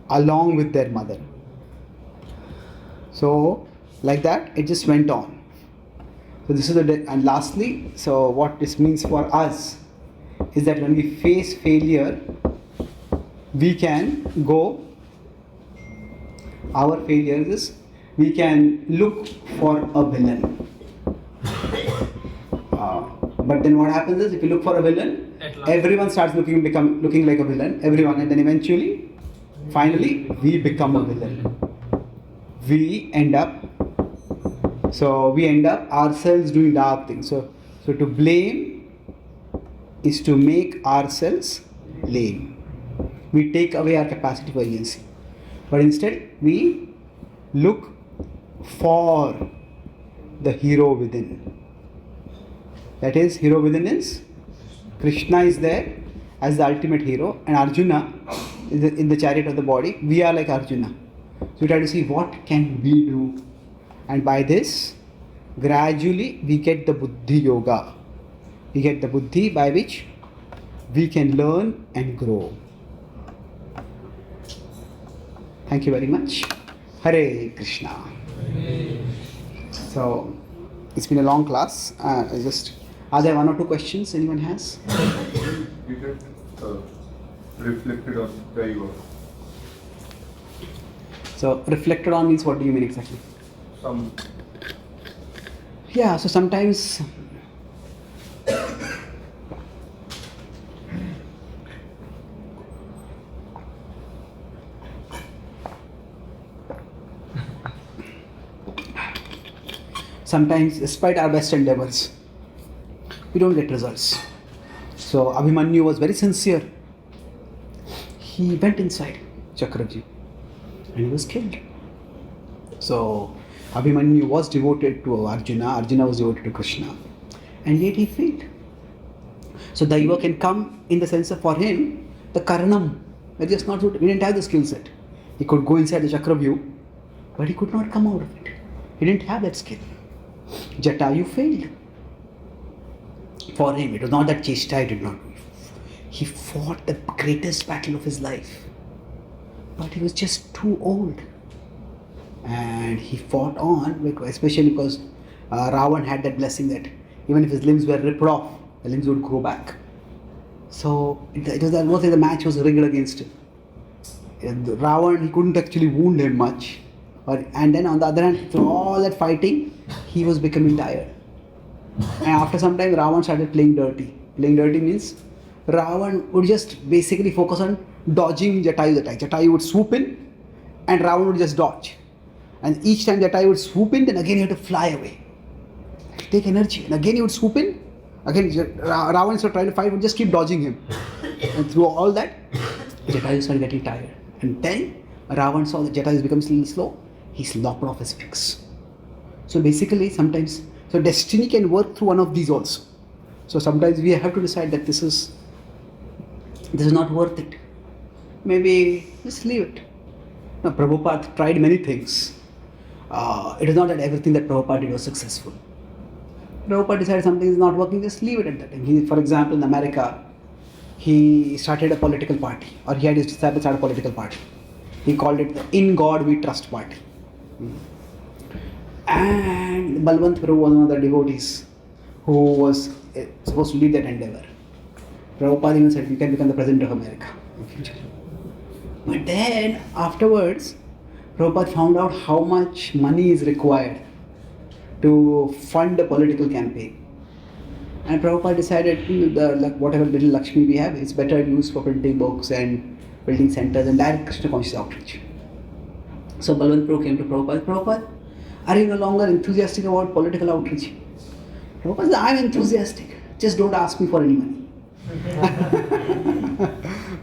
along with their mother. So like that it just went on. So this is and lastly, so what this means for us is that when we face failure, we can go, our failures is, we can look for a villain. But then what happens is, if you look for a villain, everyone starts looking like a villain, everyone, and then eventually, finally, we become a villain. We end up ourselves doing dark things. So to blame is to make ourselves lame. We take away our capacity for agency. But instead, we look for the hero within. That is, hero within is Krishna is there as the ultimate hero, and Arjuna is in the chariot of the body. We are like Arjuna. So we try to see what can we do, and by this, gradually we get the buddhi yoga. We get the buddhi by which we can learn and grow. Thank you very much. Hare Krishna. So it's been a long class. Are there one or two questions anyone has? You get reflected on where you are. So reflected on means, what do you mean exactly? Yeah, so sometimes sometimes, despite our best endeavors, we don't get results. So Abhimanyu was very sincere. He went inside Chakravyuh and he was killed. So Abhimanyu was devoted to Arjuna, Arjuna was devoted to Krishna, and yet he failed. So Daiva can come in the sense of, for him, the Karanam, that just not good. He didn't have the skill set. He could go inside the Chakravyuh, but he could not come out of it. He didn't have that skill. Jatayu failed. For him, it was not that Cheshtai did not do. He fought the greatest battle of his life, but he was just too old. And he fought on, especially because Ravan had that blessing that even if his limbs were ripped off, the limbs would grow back. So it was almost like the match was rigged against him. And Ravan, he couldn't actually wound him much. And then on the other hand, through all that fighting, he was becoming tired. And after some time, Ravan started playing dirty. Playing dirty means Ravan would just basically focus on dodging Jatayu's attack. Jatayu would swoop in and Ravan would just dodge. And each time Jatayu would swoop in, then again he had to fly away. Take energy. And again he would swoop in. Again, Ravan, instead of trying to fight, would just keep dodging him. And through all that, Jatayu started getting tired. And then Ravan saw that Jatayu is becoming a little slow. He lopped off his fix. So basically, sometimes, so destiny can work through one of these also. So sometimes we have to decide that this is not worth it. Maybe just leave it. Now, Prabhupada tried many things. It is not that everything that Prabhupada did was successful. Prabhupada decided something is not working, just leave it at that time. For example, in America, he started a political party, or he had his disciples start a political party. He called it the In God We Trust Party. And Balwant Prabhu was one of the devotees who was supposed to lead that endeavor. Prabhupada even said, you can become the President of America in future. But then afterwards, Prabhupada found out how much money is required to fund a political campaign. And Prabhupada decided whatever little Lakshmi we have, it's better used for printing books and building centers and direct Krishna conscious outreach. So Balwant Prabhu came to Prabhupada. Prabhupada, are you no longer enthusiastic about political outreach? Prabhupada said, I'm enthusiastic. Just don't ask me for any money.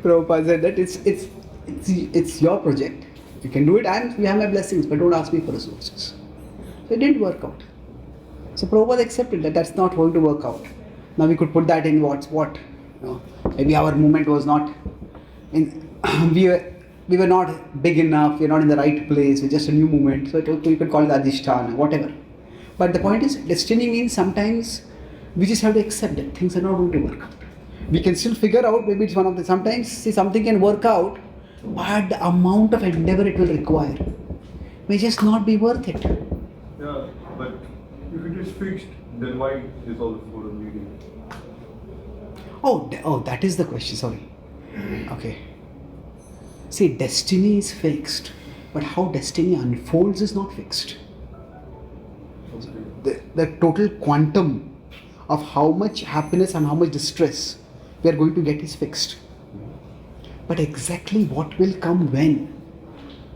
Prabhupada said that it's your project. You can do it, we have my blessings, but don't ask me for resources. So it didn't work out. So Prabhupada accepted that that's not going to work out. Now we could put that in what? Maybe our movement was not we were not big enough, we're not in the right place, we're just a new movement. So you could call it Adhisthana, whatever. But the point is, destiny means sometimes we just have to accept that things are not going to work out. We can still figure out, maybe it's one of the, sometimes something can work out, but the amount of endeavor it will require may just not be worth it. Yeah, but if it is fixed, then why is all the photo leading? Oh, that is the question, sorry. Okay. See, destiny is fixed, but how destiny unfolds is not fixed. The total quantum of how much happiness and how much distress we are going to get is fixed. But exactly what will come when,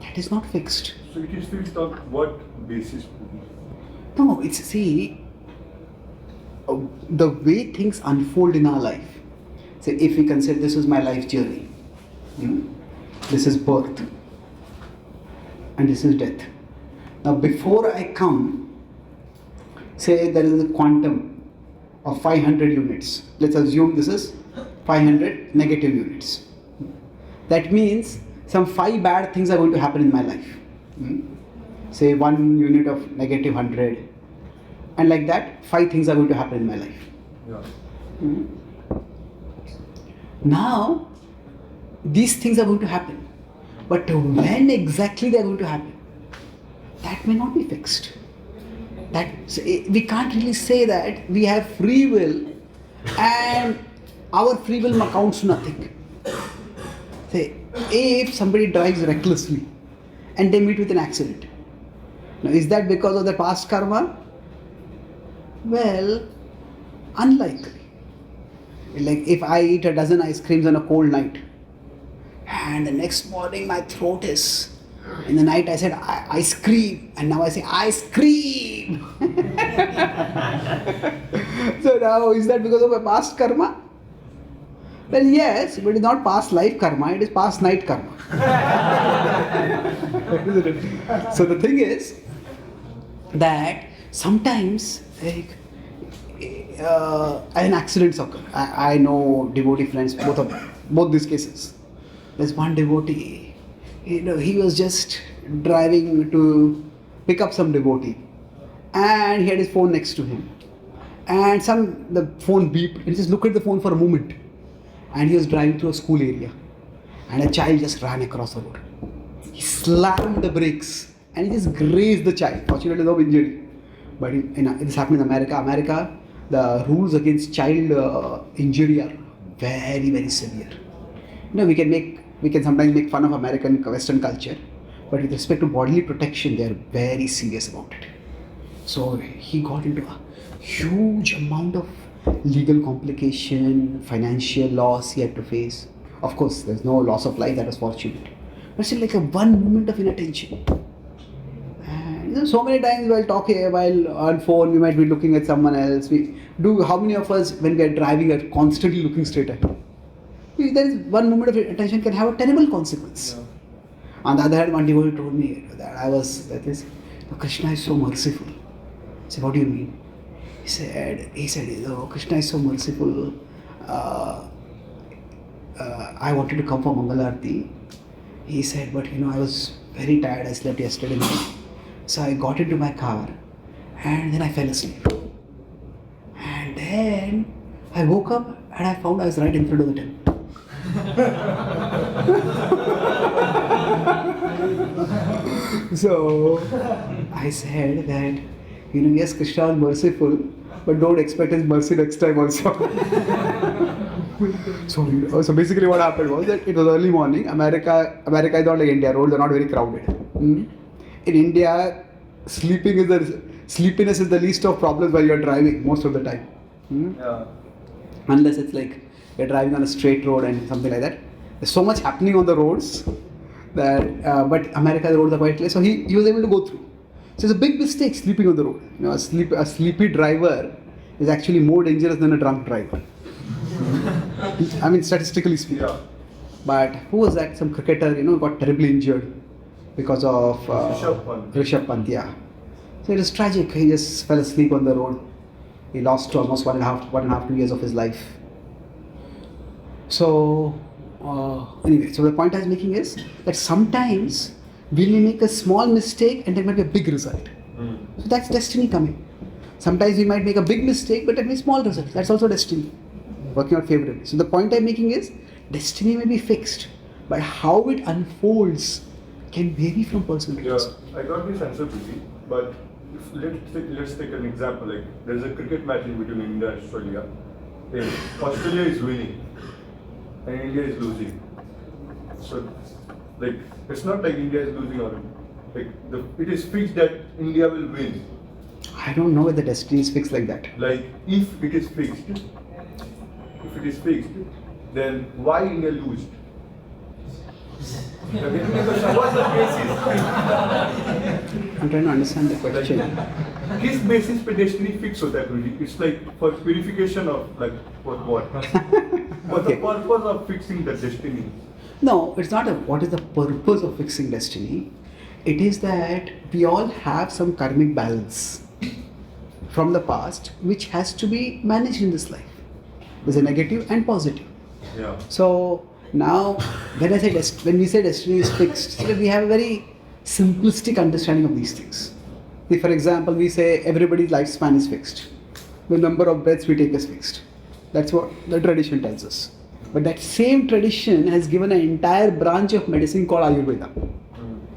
that is not fixed. So it is fixed on what basis? No, it's, see, the way things unfold in our life. Say, if we consider this is my life journey, this is birth, and this is death. Now, before I come, say there is a quantum of 500 units. Let's assume this is 500 negative units. That means some 5 bad things are going to happen in my life. Say 1 unit of negative 100, and like that 5 things are going to happen in my life. Yeah. Now these things are going to happen, but when exactly they are going to happen, that may not be fixed. We can't really say that we have free will and our free will amounts to nothing. Say, if somebody drives recklessly and they meet with an accident, now is that because of their past karma? Well, unlikely. Like if I eat a dozen ice creams on a cold night and the next morning my throat is, in the night I said I scream, and now I say ice cream. So now, is that because of a past karma? Well, yes, but it's not past life karma, it is past night karma. So the thing is that sometimes, like, an accident occur. I know devotee friends, both these cases. There's one devotee, he was just driving to pick up some devotee, and he had his phone next to him, and the phone beeped, and he just looked at the phone for a moment, and he was driving through a school area, and a child just ran across the road. He slammed the brakes, and he just grazed the child. Fortunately, no injury. But this happened in America, the rules against child injury are very, very severe. We can sometimes make fun of American Western culture, but with respect to bodily protection, they are very serious about it. So he got into a huge amount of legal complication, financial loss he had to face. Of course, there's no loss of life, that was fortunate. But still, like a one moment of inattention. And so many times while on phone, we might be looking at someone else. How many of us, when we are driving, are constantly looking straight ahead? There is one moment of attention can have a terrible consequence. Yeah. On the other hand, one devotee told me that Krishna is so merciful. I said, what do you mean? He said, Krishna is so merciful. I wanted to come for Mangalarti. He said, but I was very tired. I slept yesterday night. So I got into my car and then I fell asleep. And then I woke up and I found I was right in front of the temple. So I said that, yes, Krishna is merciful, but don't expect his mercy next time also. So basically what happened was that it was early morning. America is not like India. Roads are not very crowded. In India, sleepiness is the least of problems while you're driving most of the time. Yeah. Unless it's like you're driving on a straight road and something like that. There's so much happening on the roads that, but America, the roads are quite clear. So he was able to go through. So it's a big mistake sleeping on the road. A sleepy driver is actually more dangerous than a drunk driver. I mean, statistically speaking. Yeah. But who was that? Some cricketer, got terribly injured because of Rishabh Pant. Yeah. So it was tragic. He just fell asleep on the road. He lost almost 1.5, 2 years of his life. So anyway, so the point I was making is that sometimes we may make a small mistake and there might be a big result. So that's destiny coming. Sometimes we might make a big mistake, but that may be small result. That's also destiny working out favorably. So the point I'm making is destiny may be fixed, but how it unfolds can vary from person to person. Yeah, I got this answer pretty, but let's take an example. Like there's a cricket match in between India and Australia. Australia is winning and India is losing. So like it's not like India is losing or it is fixed that India will win. I don't know whether destiny is fixed like that. Like if it is fixed, then why India lose? What's the basis? I'm trying to understand the question. Like, his basis for destiny fixed होता है really. It's like for purification of like what? What's the purpose of fixing the destiny? No, it's not what is the purpose of fixing destiny. It is that we all have some karmic balance from the past which has to be managed in this life. There's a negative and positive. Yeah. So now, when we say destiny is fixed, we have a very simplistic understanding of these things. If, for example, we say everybody's lifespan is fixed, the number of breaths we take is fixed. That's what the tradition tells us. But that same tradition has given an entire branch of medicine called Ayurveda.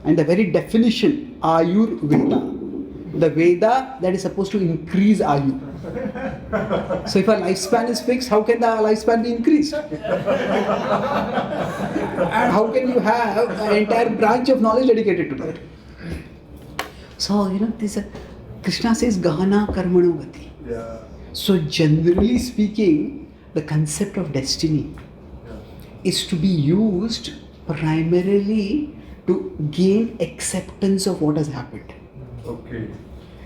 And the very definition, Ayurveda, the Veda that is supposed to increase Ayu. So if our lifespan is fixed, how can the lifespan be increased? And how can you have an entire branch of knowledge dedicated to that? So, Krishna says, Gahana Karmano Gati. Yeah. So generally speaking, the concept of destiny is to be used primarily to gain acceptance of what has happened. Okay.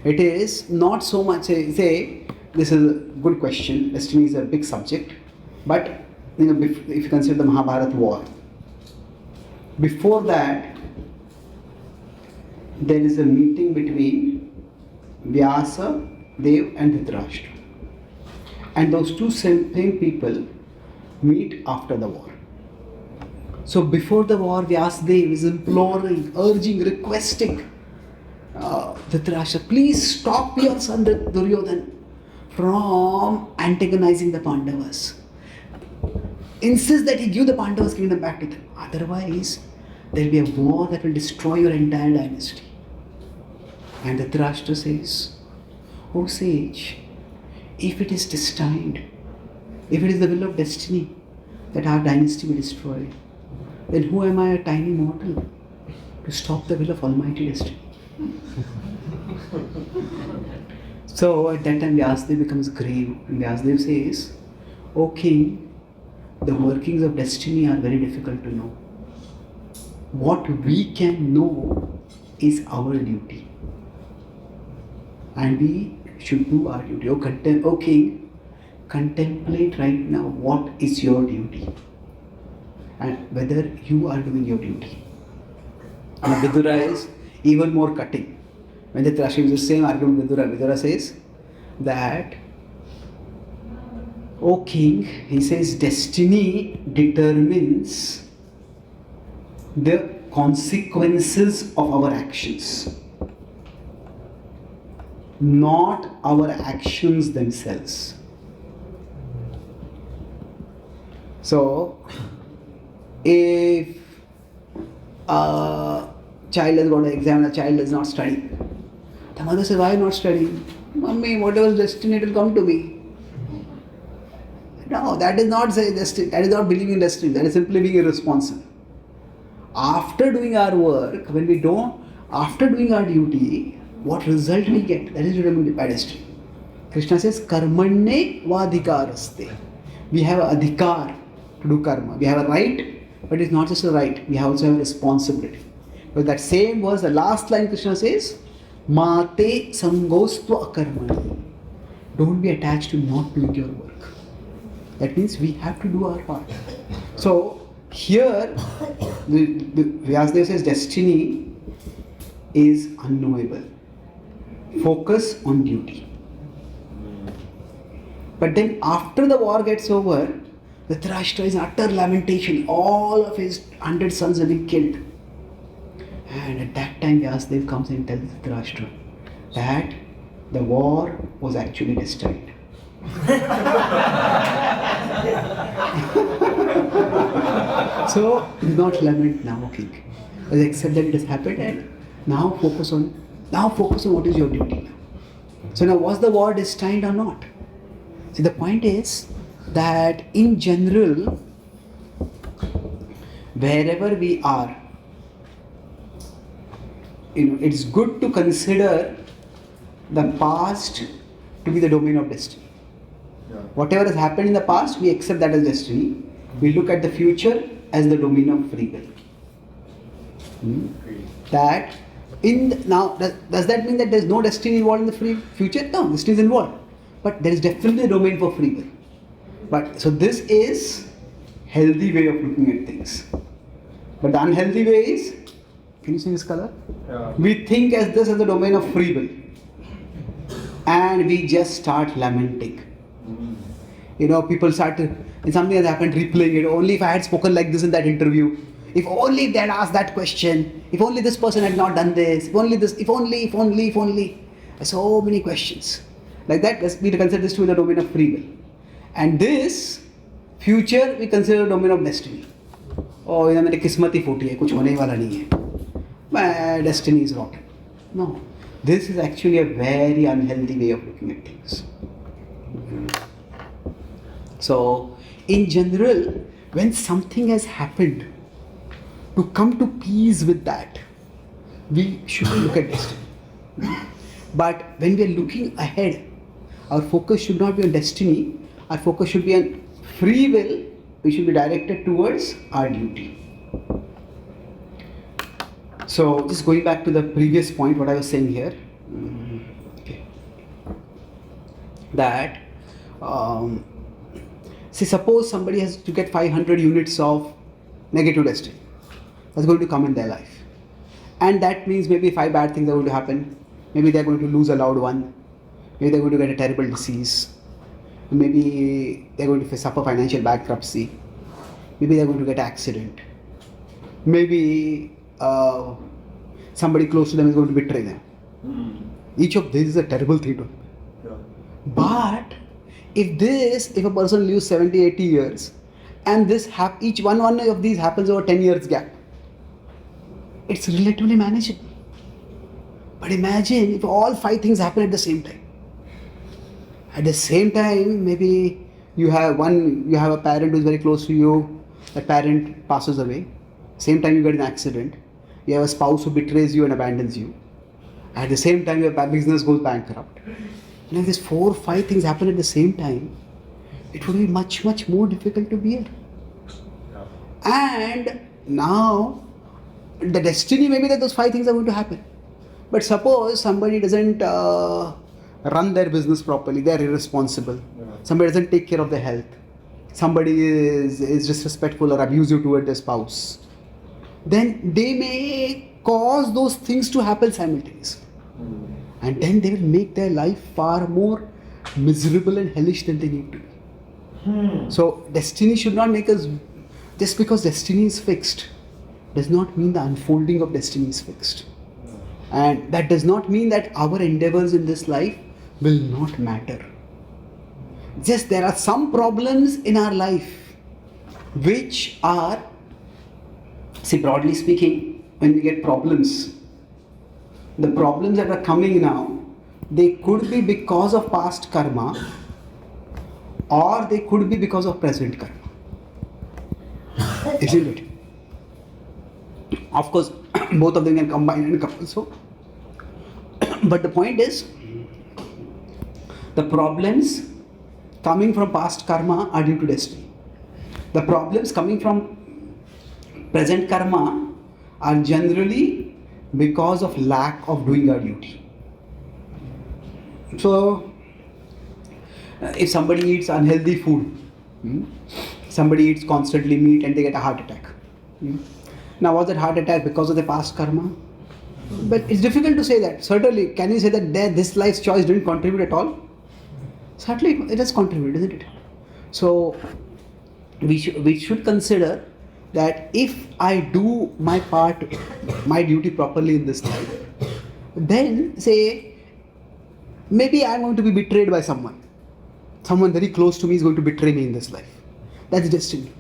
It is not so much, say, this is a good question. Destiny is a big subject. But if you consider the Mahabharata war, before that, there is a meeting between Vyasa, Dev and Dhritarashtra. And those two same people meet after the war. So before the war, Vyasadeva is imploring, urging, requesting Dhritarashtra, please stop your son Duryodhana from antagonizing the Pandavas. Insist that he give the Pandavas' kingdom back to them. Otherwise, there will be a war that will destroy your entire dynasty. And Dhritarashtra says, O sage, if it is destined, if it is the will of destiny that our dynasty will destroy, then who am I, a tiny mortal, to stop the will of Almighty destiny? So at that time Vyasadeva becomes grave, and Vyasadeva says, O king, the workings of destiny are very difficult to know. What we can know is our duty, and we should do our duty. O king, contemplate right now what is your duty and whether you are doing your duty. And Vidura is even more cutting. When the Dhritarashtra gives the same argument with Vidura says that, O king, he says, destiny determines the consequences of our actions, not our actions themselves. So, if a child has got an exam and a child is not studying, the mother says, why not studying? Mummy, whatever is destiny, it will come to me. No, that is not say destiny. That is not believing in destiny. That is simply being irresponsible. After doing our work, after doing our duty, what result we get? That is determined by destiny. Krishna says, karmanne vadhikaraste. We have a adhikar to do karma. We have a right, but it's not just a right. We also have a responsibility. But that same verse, the last line Krishna says, mate sangostva akarmani. Don't be attached to not doing your work. That means we have to do our part. So here, Vyasadeva says destiny is unknowable. Focus on duty. But then after the war gets over, Dhritarashtra is in utter lamentation. All of his 100 sons have been killed. And at that time Vyasadeva comes and tells Dhritarashtra that the war was actually destined. So do not lament now, king. But accept that it has happened and now focus on what is your duty now. So now, was the war destined or not? See, the point is that in general, wherever we are, it's good to consider the past to be the domain of destiny. Yeah. Whatever has happened in the past, we accept that as destiny. We look at the future as the domain of free will. Does that mean that there is no destiny involved in the free future? No, destiny is involved. But there is definitely a domain for free will. But so this is healthy way of looking at things. But the unhealthy way is, can you see this color? Yeah. We think as this as the domain of free will. And we just start lamenting. People start to, and something has happened, replaying it. Only if I had spoken like this in that interview. If only they had asked that question. If only this person had not done this. If only this, if only. So many questions. Like that, we consider this to be the domain of free will. And this, future, we consider the domain of destiny. Oh, मेरी किस्मत ही फूटी है, कुछ होने ही वाला नहीं है. Destiny is rotten. No. This is actually a very unhealthy way of looking at things. So, in general, when something has happened, to come to peace with that, we should look at destiny. But when we are looking ahead, our focus should not be on destiny, our focus should be on free will. We should be directed towards our duty. So, just going back to the previous point, what I was saying here. that, see, suppose somebody has to get 500 units of negative destiny that's going to come in their life, and that means maybe 5 bad things are going to happen. Maybe they're going to lose a loved one, maybe they're going to get a terrible disease, maybe they're going to suffer financial bankruptcy, maybe they're going to get an accident, maybe somebody close to them is going to betray them. Each of these is a terrible thing to happen. But if a person lives 70, 80 years and each one of these happens over 10 years gap, it's relatively manageable. But imagine if all 5 things happen at the same time. At the same time, maybe you have a parent who is very close to you, that parent passes away. Same time you get an accident. You have a spouse who betrays you and abandons you. At the same time your business goes bankrupt. And if these 4 or 5 things happen at the same time, it would be much, much more difficult to bear. And now, the destiny may be that those 5 things are going to happen. But suppose somebody doesn't run their business properly, they are irresponsible. Somebody doesn't take care of their health. Somebody is disrespectful or abusive toward their spouse. Then they may cause those things to happen simultaneously. And then they will make their life far more miserable and hellish than they need to be. So destiny should not make us, just because destiny is fixed, does not mean the unfolding of destiny is fixed. And that does not mean that our endeavors in this life will not matter. Just there are some problems in our life which are, see, broadly speaking, when we get problems, the problems that are coming now, they could be because of past karma or they could be because of present karma. Isn't it? Of course, both of them can combine and couple. So, but the point is, the problems coming from past karma are due to destiny. The problems coming from present karma are generally because of lack of doing our duty. So, if somebody eats unhealthy food, somebody eats constantly meat and they get a heart attack. Now, was that heart attack because of the past karma? But it's difficult to say that. Certainly, can you say that this life's choice didn't contribute at all? Certainly, it has contributed, isn't it? So, we should consider that if I do my part, my duty properly in this life, then say, maybe I'm going to be betrayed by someone. Someone very close to me is going to betray me in this life. That's destiny.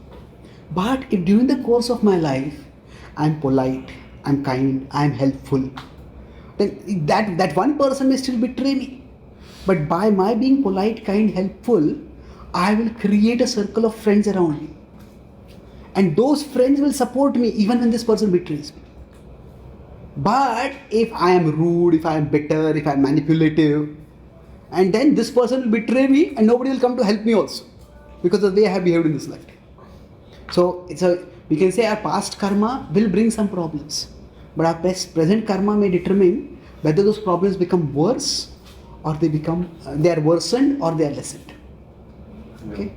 But if during the course of my life, I'm polite, I'm kind, I'm helpful, then that one person may still betray me. But by my being polite, kind, helpful, I will create a circle of friends around me. And those friends will support me even when this person betrays me. But if I am rude, if I am bitter, if I am manipulative, and then this person will betray me and nobody will come to help me also because of the way I have behaved in this lifetime. So we can say our past karma will bring some problems, but our present karma may determine whether those problems become worse or they are worsened or they are lessened. Okay.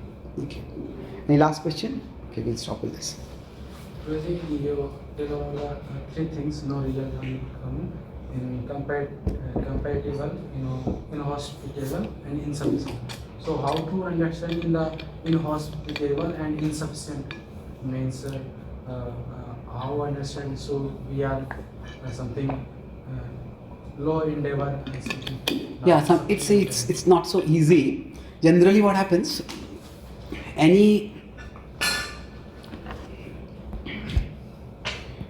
Any last question? Okay, we'll stop with this. You tell all 3 things: no result coming, compatible, inhospitable, and insufficient. So how to understand in the inhospitable and insufficient means how understand? So we are something low endeavor. Yeah, it's not so easy. Generally, what happens?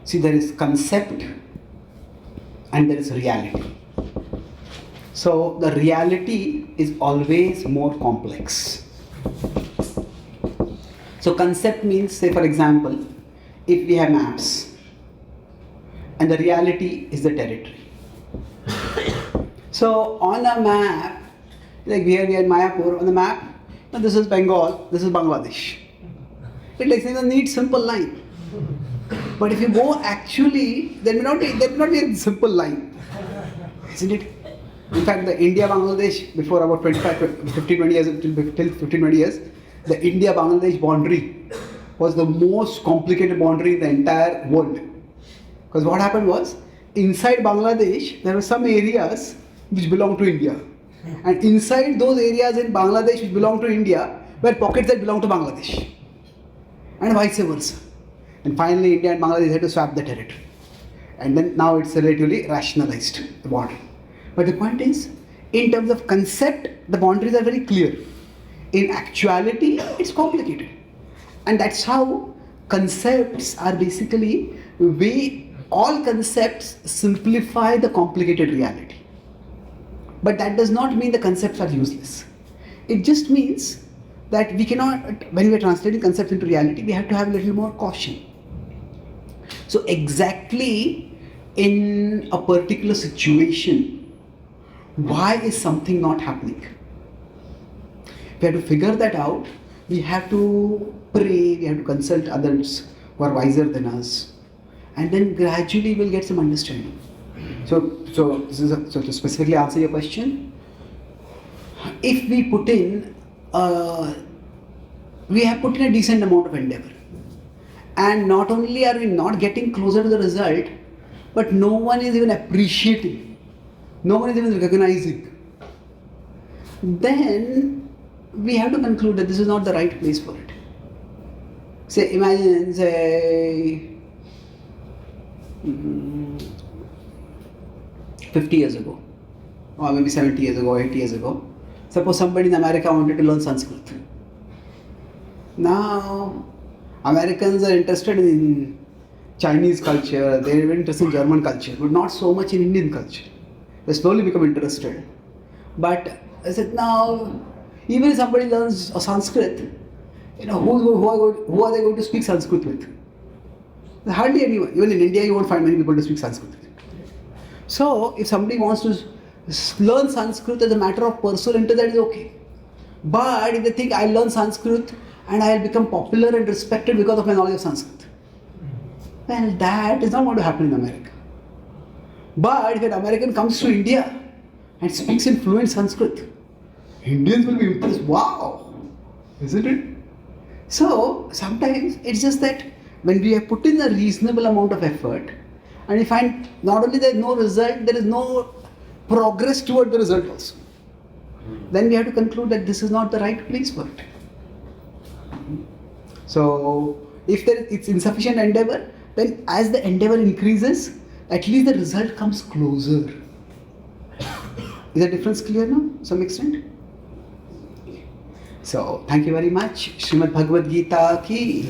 See, there is concept and there is reality. So the reality is always more complex. So concept means, say for example, if we have maps and the reality is the territory. So on a map, like we are in Mayapur, on the map, this is Bengal, this is Bangladesh. It's like a neat simple line. But if you go actually, there may not be a simple line, isn't it? In fact, the India-Bangladesh, before about 15-20 years, till 15-20 years, the India-Bangladesh boundary was the most complicated boundary in the entire world. Because what happened was, inside Bangladesh, there were some areas which belonged to India. And inside those areas in Bangladesh which belong to India, were pockets that belong to Bangladesh. And vice versa. And finally, India and Bangladesh had to swap the territory. And then now it's relatively rationalized, the border. But the point is, in terms of concept, the boundaries are very clear. In actuality, it's complicated. And that's how concepts are basically, all concepts simplify the complicated reality. But that does not mean the concepts are useless. It just means that we cannot, when we are translating concepts into reality, we have to have a little more caution. So exactly in a particular situation, why is something not happening? We have to figure that out. We have to pray, we have to consult others who are wiser than us, and then gradually we'll get some understanding. So to specifically answer your question, if we put in, we have put in a decent amount of endeavor, and not only are we not getting closer to the result, but no one is even appreciating, no one is even recognizing, then we have to conclude that this is not the right place for it. Say, imagine, 50 years ago, or maybe 70 years ago, 80 years ago, suppose somebody in America wanted to learn Sanskrit. Now, Americans are interested in Chinese culture, they are interested in German culture, but not so much in Indian culture. They slowly become interested. But I said, now, even if somebody learns Sanskrit, who are they going to speak Sanskrit with? Hardly anyone. Even in India, you won't find many people to speak Sanskrit with. So, if somebody wants to learn Sanskrit as a matter of personal interest, that is okay. But if they think, I'll learn Sanskrit and I'll become popular and respected because of my knowledge of Sanskrit, well, that is not going to happen in America. But if an American comes to India and speaks in fluent Sanskrit, Indians will be impressed. Wow! Isn't it? So, sometimes it's just that when we have put in a reasonable amount of effort, and we find not only there is no result, there is no progress toward the result also, then we have to conclude that this is not the right place for it. So, if it's insufficient endeavor, then as the endeavor increases, at least the result comes closer. Is the difference clear now, to some extent? So, thank you very much. Srimad Bhagavad-gita ki.